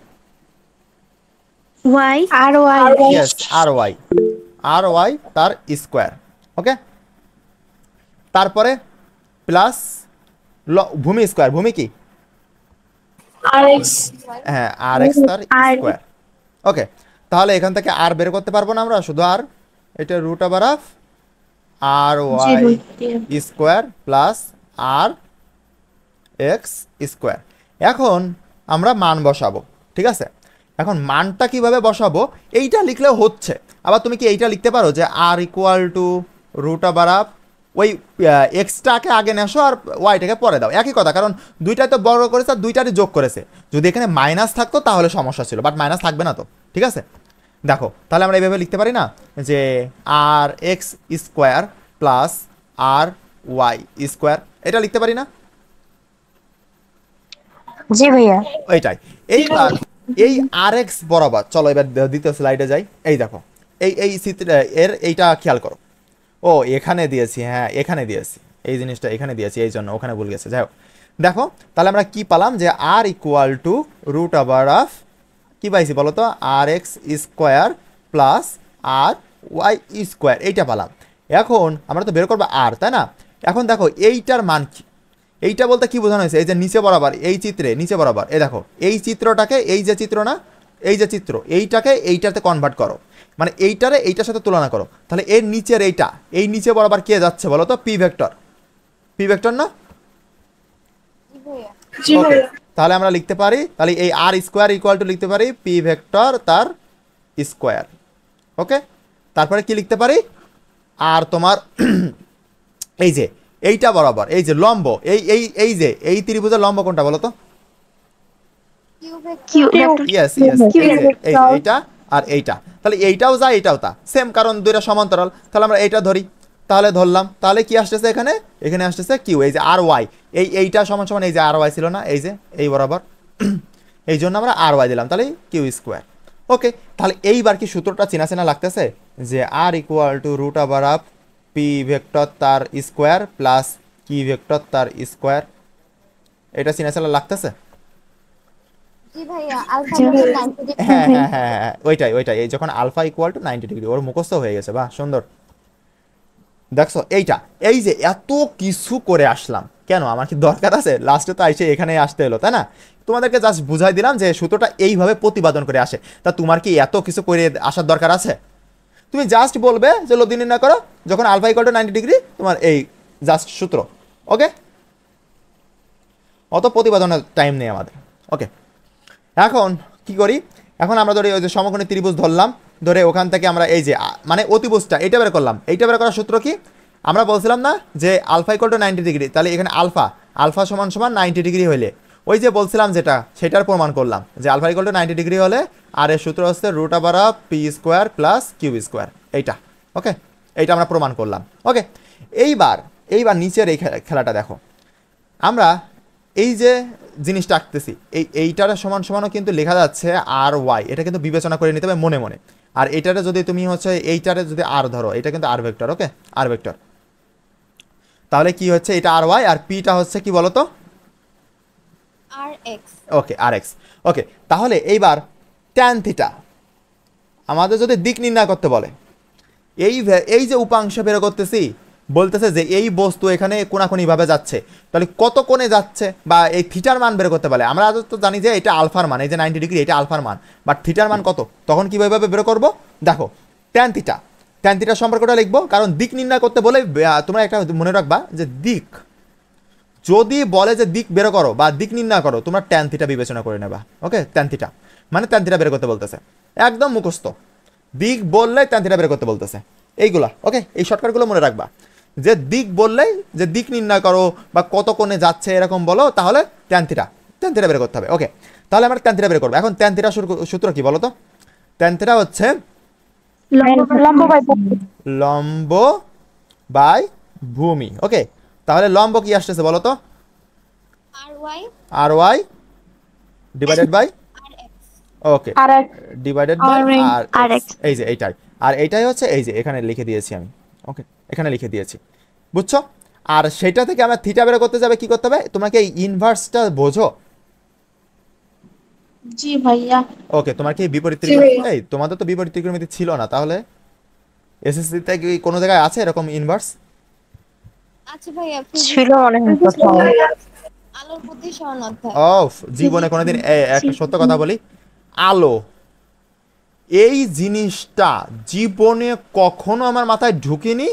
y r y, yes r y তার স্কোয়ার, ওকে। তারপরে প্লাস ভূমি স্কোয়ার, ভূমি কি, আর এক্স, হ্যাঁ আর এক্স তার স্কোয়ার, ওকে। তাহলে এখান থেকে আর বের করতে পারবো না আমরা, শুধু আর এটা root over of r y square plus r x square. এখন আমরা মান বসাবো, ঠিক আছে? এখন মানটা কিভাবে বসাবো এইটা লিখলেও হচ্ছে। আবার তুমি কি এইটা লিখতে পারো যে R equal to root over of ওই এক্সটাকে আগে নেসো আর ওয়াইটাকে পরে দাও, একই কথা, কারণ দুইটাই তো বড় করেছে আর দুইটারই যোগ করেছে। যদি এখানে মাইনাস থাকতো তাহলে সমস্যা ছিল, বাট মাইনাস থাকবে না তো, ঠিক আছে? দেখো তাহলে আমরা এইভাবে লিখতে পারি না যে আর x square plus R y square, এটা লিখতে পারি না? জি ভাইয়া। এইটাই। এইবার এই আর এক্স বরাবর, চলো এবার দ্বিতীয় স্লাইডে যাই। এই দেখো এই চিত্র এর এইটা খেয়াল করো। ও এখানে দিয়েছি, হ্যাঁ এখানে দিয়েছি, এই জিনিসটা এখানে দিয়েছি, এই জন্য ওখানে ভুল গেছে। যাই হোক, দেখো তাহলে আমরা কি পেলাম যে R equal to root over of কি পাইছি বলো তো, R x square plus R y square, এইটা পেলাম। এখন আমরা তো বের করবো আর, তাই না? এখন দেখো এইটার মান কি, এইটা বলতে কি বোঝানো হয়েছে, এই যে নিচে বরাবর এই চিত্রে নিচে বরাবর, এই দেখো এই চিত্রটাকে, এই যে চিত্র না, এই যে চিত্র, এইটাকে এইটাতে কনভার্ট করো, মানে এইটারে এইটার সাথে তুলনা করো। তাহলে এর নিচের এইটা, এই নিচে বরাবর কে যাচ্ছে বলো তো, পি ভেক্টর, পি ভেক্টর না? Okay, তাহলে আমরা লিখতে পারি, তাহলে এই আর স্কোয়ার ইকুয়াল টু লিখতে পারি পি ভেক্টর তার স্কোয়ার। ওকে, তারপরে কি লিখতে পারি, আর তোমার এই যে এইটা বরাবর, এই যে লম্ব, এই যে এই ত্রিভুজের লম্ব কোনটা বলো তো? কিউ ইয়েস ইয়েস, এই যে এইটা আর এইটা, তাহলে এইটাও যা এইটাও তা সেম, কারণ দুইটা সমান্তরাল। তাহলে আমরা এইটা ধরি, তাহলে ধরলাম, তাহলে কি আসতেছে এখানে, এখানে আসতেছে কিউ, এই যে আর ওয়াই, এইটা সমান সমান এই যে আর ওয়াই ছিল না, এই যে এই বরাবর, এই জন্য আমরা আর ওয়াই দিলাম, তাহলে কিউ স্কোয়ার। ওকে, তাহলে এইবার কি সূত্রটা চেনা চেনা লাগতেছে যে R equal to root over of P vector তার স্কোয়ার প্লাস কি ভেক্টর তার স্কোয়ার, এটা চেনা চেনা লাগতেছে? হ্যাঁ হ্যাঁ হ্যাঁ হ্যাঁ, ওইটাই ওইটাই, এই যখন আলফা ইকুয়াল টু 90 ডিগ্রি, ওর মুখস্থ হয়ে গেছে, বাহ সুন্দর। দেখছো এইটা, এই যে এত কিছু করে আসলাম কেন, আমার কি দরকার আছে? লাস্টে তো আইসে এখানে আসতে এলো, তাই না? তোমাদেরকে জাস্ট বুঝাই দিলাম যে সূত্রটা এইভাবে প্রতিপাদন করে আসে। তা তোমার কি এত কিছু করে আসার দরকার আছে? তুমি জাস্ট বলবে যে লব্ধি নির্ণয় করো যখন আলফা ইকুয়াল টু 90 ডিগ্রি, তোমার এই জাস্ট সূত্র। ওকে, অত প্রতিপাদনের টাইম নেই আমাদের। ওকে, এখন কি করি, এখন আমরা ধরি ওই যে সমকোণী ত্রিভুজ ধরলাম, ধরে ওখান থেকে আমরা এই যে মানে অতিভুজটা এইটা বের করলাম। এইটা বের করার সূত্র কি, আমরা বলছিলাম না যে আলফা ইকুয়াল টু 90 ডিগ্রি, তাহলে এখানে আলফা আলফা সমান সমান 90 ডিগ্রি হইলে, ওই যে বলছিলাম যেটা, সেটার প্রমাণ করলাম যে আলফা ইকুয়াল টু 90 ডিগ্রি হলে আর এর সূত্র হচ্ছে root over of P square plus Q square, এইটা। ওকে, এইটা আমরা প্রমাণ করলাম। ওকে, এইবার নিচের এই খেলাটা দেখো, আমরা এই যে জিনিসটা আঁকতেছি, এইটার সমান সমানও কিন্তু লেখা যাচ্ছে আর ওয়াই, এটা কিন্তু বিবেচনা করে নিতে হবে মনে মনে। আর এইটারে যদি তুমি হচ্ছে এইটারে যদি আর ধরো, এটা কিন্তু আর ভেক্টর। ওকে, আর ভেক্টর, তাহলে কি হচ্ছে, এটা আর ওয়াই আর পিটা হচ্ছে কি বলতো, আর এক্স। ওকে, আর এক্স। ওকে, তাহলে এইবার ট্যান থিটা আমাদের যদি দিক নির্ণয় করতে বলে, এই যে উপাংশ বের করতেছি, বলতেছে যে এই বস্তু এখানে কোনাকুনিভাবে যাচ্ছে, তাহলে কত কোণে যাচ্ছে, বা এই থিটার মান বের করতে পারে। আমরা আজ তো জানি যে এটা আলফার মান, এই যে 90 ডিগ্রি এটা আলফার মান, বাট থিটার মান কত, তখন কীভাবে বের করবো? দেখো ট্যান থিটা, ট্যান থিটার সম্পর্কটা লিখবো, কারণ দিক নির্ণয় করতে বলে তোমরা একটা মনে রাখবা যে দিক যদি বলে যে দিক বের করো বা দিক নির্ণয় করো, তোমরা ট্যান থিটা বিবেচনা করে নেবা। ওকে, ট্যান থিটা মানে ট্যান থিটা বের করতে বলতেছে, একদম মুখস্থ, দিক বললে ট্যান থিটা বের করতে বলতেছে, এইগুলা। ওকে, এই শর্টকাটগুলো মনে রাখবা, যে দিক বললেই যে দিক নির্ণয় করো বা কত কোণে যাচ্ছে এরকম বলো, তাহলে ট্যান থিটা বের করতে হবে। ওকে, তাহলে আমরা ট্যান থিটা বের করবো। এখন ট্যান থিটা সূত্র কি বলো তো? ট্যান থিটা হচ্ছে লম্ব বাই ভূমি। ওকে, তাহলে লম্ব কি আসতেছে বলো তো? R y divided by okay divided by R x, এই যে এইটাই, আর এইটাই হচ্ছে এই যে এখানে লিখে দিয়েছি আমি। ওকে, এখানে লিখে দিয়েছি, বুঝছো? আর সেটা থেকে আমরা থিটা বের করতে যাবে কি করতে হবে, তোমাকে এই ইনভার্সটা বোঝো? জি ভাইয়া। ওকে, তোমার কি বিপরীত ত্রিকোণমিতি, এই তোমাদের তো বিপরীত ত্রিকোণমিতি ছিল না, তাহলে এসএসসি তে কি কোনো জায়গায় আছে এরকম ইনভার্স? আচ্ছা ভাইয়া, ছিল মনে হয় কোথাও। আলোর প্রতিসরণ অধ্যায়। জীবনে কোনোদিন একটা সত্য কথা বলি, আলো এই জিনিসটা জীবনে কখনো আমার মাথায় ঢুকিনি,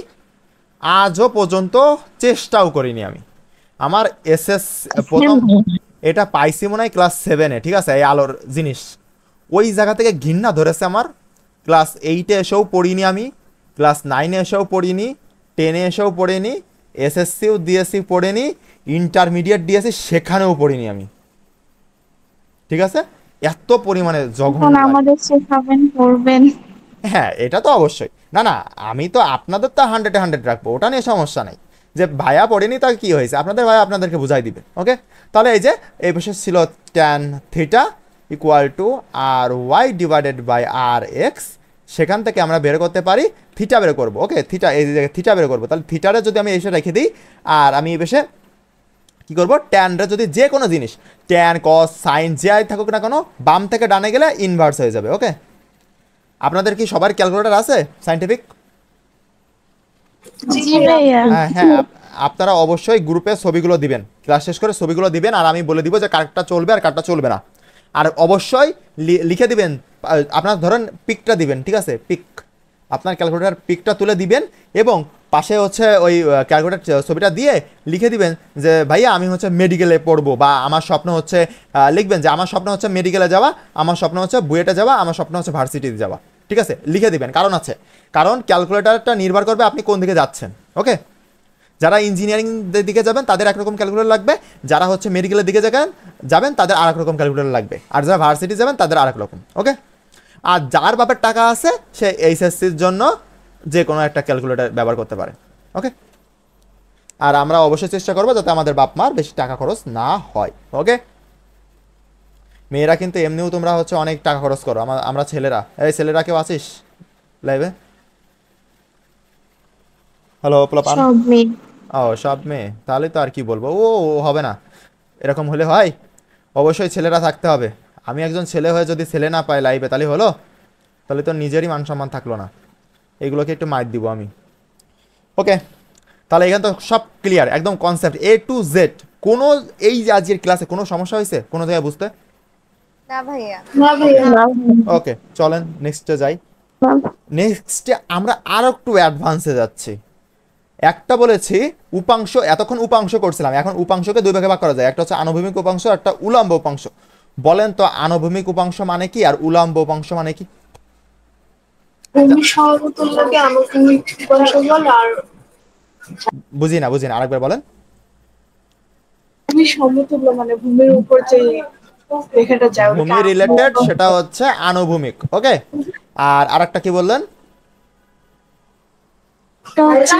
আজও পর্যন্ত চেষ্টাও করিনি আমি। আমার এসএস প্রথম এটা পাইছি মনে হয় ক্লাস 7-এ, ঠিক আছে, এই আলোর জিনিস ওই জায়গা থেকে ঘৃণা ধরেছে আমার। ক্লাস 8-এ এসেও পড়িনি আমি, ক্লাস 9-এ এসেও পড়িনি, 10-এ এসেও পড়িনি, এসএসসিও দিয়েছি পড়িনি, ইন্টারমিডিয়েট দিয়েছি সেখানেও পড়িনি আমি, ঠিক আছে। এত পরিমাণে জঘন্য এখন লাগে। আমাদের শেখাবেন পড়বেন। হ্যাঁ, এটা তো অবশ্যই, না না, আমি তো আপনাদের তো 100-100 রাখবো, ওটা নিয়ে সমস্যা নাই। যে ভাইয়া পড়েনি তার কি হয়েছে, আপনাদের ভাইয়া আপনাদেরকে বুঝাই দিবে। ওকে, তাহলে এই যে এই পাশে ছিল tan theta equal to r y divided by R x, সেখান থেকে আমরা বের করতে পারি থিটা বের করবো। ওকে, থিটা, এই যে থিটা বের করবো, তাহলে থিটারে যদি আমি এসে রেখে দিই, আর আমি এই পাশে কি করবো, ট্যানটা যদি যে কোনো জিনিস ট্যান কস সাইন যে থাকুক না কোনো, বাম থেকে ডানে গেলে ইনভার্স হয়ে যাবে। ওকে, আপনাদের কি সবার ক্যালকুলেটর আছে সাইন্টিফিক? জি ভাইয়া। হ্যাঁ হ্যাঁ, আপনারা অবশ্যই গ্রুপে ছবিগুলো দিবেন, ক্লাস শেষ করে ছবিগুলো দিবেন, আর আমি বলে দিব যে কারটা চলবে আর কারটা চলবে না। আর অবশ্যই লিখে দিবেন, আপনার ধরেন পিকটা দিবেন, ঠিক আছে, পিক, আপনার ক্যালকুলেটার পিকটা তুলে দিবেন, এবং পাশে হচ্ছে ওই ক্যালকুলেটার ছবিটা দিয়ে লিখে দিবেন যে ভাইয়া আমি হচ্ছে মেডিকেলে পড়বো, বা আমার স্বপ্ন হচ্ছে, লিখবেন যে আমার স্বপ্ন হচ্ছে মেডিকেলে যাওয়া, আমার স্বপ্ন হচ্ছে বুয়েটে যাওয়া, আমার স্বপ্ন হচ্ছে ভার্সিটিতে যাওয়া, ঠিক আছে, লিখে দিবেন। কারণ আছে, কারণ ক্যালকুলেটারটা নির্ভর করবে আপনি কোন দিকে যাচ্ছেন। ওকে, যারা ইঞ্জিনিয়ারিং দিকে যাবেন তাদের একরকম ক্যালকুলেটর লাগবে, যারা হচ্ছে মেডিকেলের দিকে যাবেন তাদের আর এক রকম ক্যালকুলেটর লাগবে, আর যারা ভার্সিটি যাবেন তাদের আর এক রকম। ওকে, আর যার বাপের টাকা আছে সে এইচএসসির জন্য যে কোনো একটা ক্যালকুলেটর ব্যবহার করতে পারে। ওকে, আর আমরা অবশ্যই চেষ্টা করবো যাতে আমাদের বাপ মার বেশি টাকা খরচ না হয়। ওকে, মেয়েরা কিন্তু এমনিও তোমরা হচ্ছে অনেক টাকা খরচ করো, আমরা ছেলেরা, এই ছেলেরা কেউ আছিস লাইভে? হ্যালো পোলাপান। সব মেয়ে। ও সব মেয়ে, তাহলে তো আর কি বলবো, ও হবে না, এরকম হলে হয়, অবশ্যই ছেলেরা থাকতে হবে। আমি একজন ছেলে হয়ে যদি ছেলে না পাই লাইভে, তাহলে হলো, তাহলে তো নিজেরই মান সম্মান থাকলো না, এগুলোকে একটু মাইর দিব আমি। ওকে, তাহলে এখানে তো সব ক্লিয়ার, একদম কনসেপ্ট এ টু জেড। কোনো এই যে আজকের ক্লাসে কোনো সমস্যা হয়েছে কোনো জায়গায় বুঝতে? না ভাইয়া। ওকে, চলেন নেক্সটে যাই। নেক্সটে আমরা আরো একটু অ্যাডভান্সে যাচ্ছি। একটা বলেছি উপাংশ, এতক্ষণ উপাংশ করছিলাম, এখন উপাংশকে দুই ভাগে ভাগ করা যায়, একটা হচ্ছে আনুভূমিক উপাংশ, একটা উলম্ব উপাংশ। বলেন তো আনুভূমিক উপাংশ মানে কি আর উলম্ব উপাংশ মানে কি? ভূমির সমতুল্যকে আনুভূমিক উপাংশ বলে, আর বুঝি না আরেকবার বলেন। ভূমির সমতুল্য মানে ভূমির উপর যে রেখাটা যায় ওটাকে ভূমি রিলেটেড সেটা হচ্ছে আনুভূমিক। ওকে, আর আরেকটা কি বললেন? হচ্ছে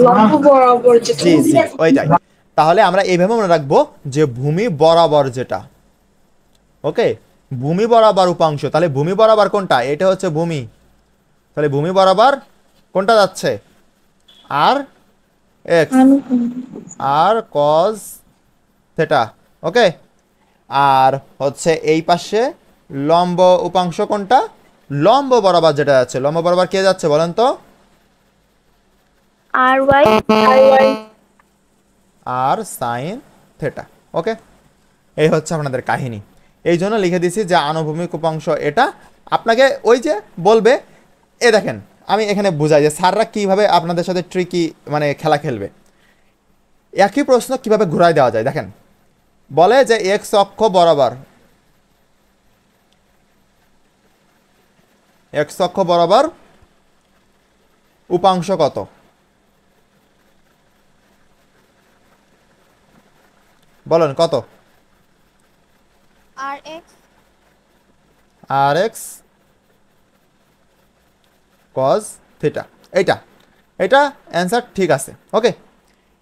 লম্ব বরাবর যেটা। জি জি, ওইটাই। তাহলে আমরা এইভাবে মনে রাখবো যে ভূমি বরাবর যেটা, ওকে, ভূমি বরাবর উপাংশ, তাহলে ভূমি বরাবর কোনটা? এটা হচ্ছে ভূমি, তাহলে ভূমি বরাবর কোনটা যাচ্ছে? আর এক্স আর কজ থেটা। ওকে, আর হচ্ছে এই পাশে লম্ব উপাংশ কোনটা? লম্ব বরাবর যেটা যাচ্ছে, লম্ব বরাবর কে যাচ্ছে বলেন তো? R Y. আর সাইন থেটা। ওকে, এই হচ্ছে আপনাদের কাহিনী। এই জন্য লিখে দিছি যে আনুভূমিক উপাংশ এটা। আপনাকে ওই যে বলবে, এ দেখেন আমি এখানে বুঝাই যে স্যাররা কীভাবে আপনাদের সাথে ট্রিকি মানে খেলা খেলবে। একই প্রশ্ন কিভাবে ঘুরাই দেওয়া যায় দেখেন, বলে যে এক্স অক্ষ বরাবর, এক্স অক্ষ বরাবর উপাংশ কত? বলেন কত? আর এক্স। আর এক্স কজ থিটা, এইটা এটা অ্যান্সার ঠিক আছে। ওকে,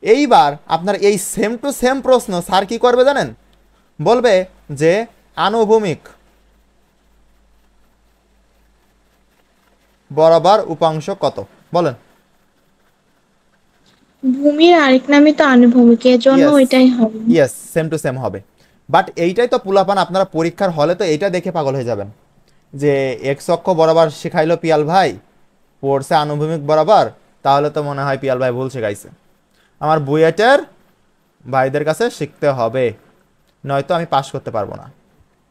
এইবার আপনার এই সেম টু সেম প্রশ্ন স্যার কি করবে জানেন? বলবে যে আনুভূমিক বরাবর উপাংশ কত? বলেন। ভূমির আরেক নামই তো আনুভূমিক, এর জন্য ওইটাই হবে। ইয়েস, সেম টু সেম হবে। বাট এইটাই তো পুলাপান আপনারা পরীক্ষার হলে তো এইটা দেখে পাগল হয়ে যাবেন যে এক্স অক্ষ বরাবর শেখাইলো পিয়াল ভাই, পড়ছে আনুভূমিক বরাবর, তাহলে তো মনে হয় পিয়াল ভাই ভুল শেখাইছে। আমার বুয়েটের ভাইদের কাছে শিখতে হবে, নয়তো আমি পাস করতে পারবো না।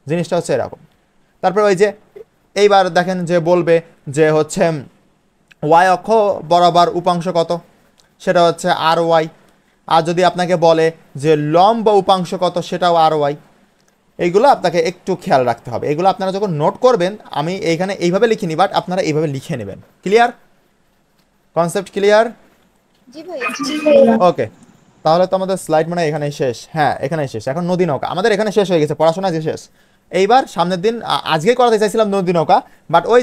জিনিসটা হচ্ছে এরকম। তারপর ওই যে এইবার দেখেন যে বলবে যে হচ্ছে ওয়াই অক্ষ বরাবর উপাংশ কত, সেটা হচ্ছে আর ওয়াই। আর যদি আপনাকে বলে যে লম্ব উপাংশ কত, সেটাও আর ওয়াই। এইগুলো আপনাকে একটু খেয়াল রাখতে হবে। এগুলো আপনারা যখন নোট করবেন, আমি এইখানে এইভাবে লিখিনি, বাট আপনারা এইভাবে লিখে নেবেন। ক্লিয়ার? Concept clear? জি ভাইয়া। ওকে, তাহলে তো আমাদের স্লাইড মানে এখানেই শেষ। হ্যাঁ, এখানেই শেষ। এখন নদী নৌকা আমাদের এখানে শেষ হয়ে গেছে, পড়াশোনা যে শেষ। এইবার সামনের দিন আজকে করাতে চাইছিলাম নদী নৌকা, বাট ওই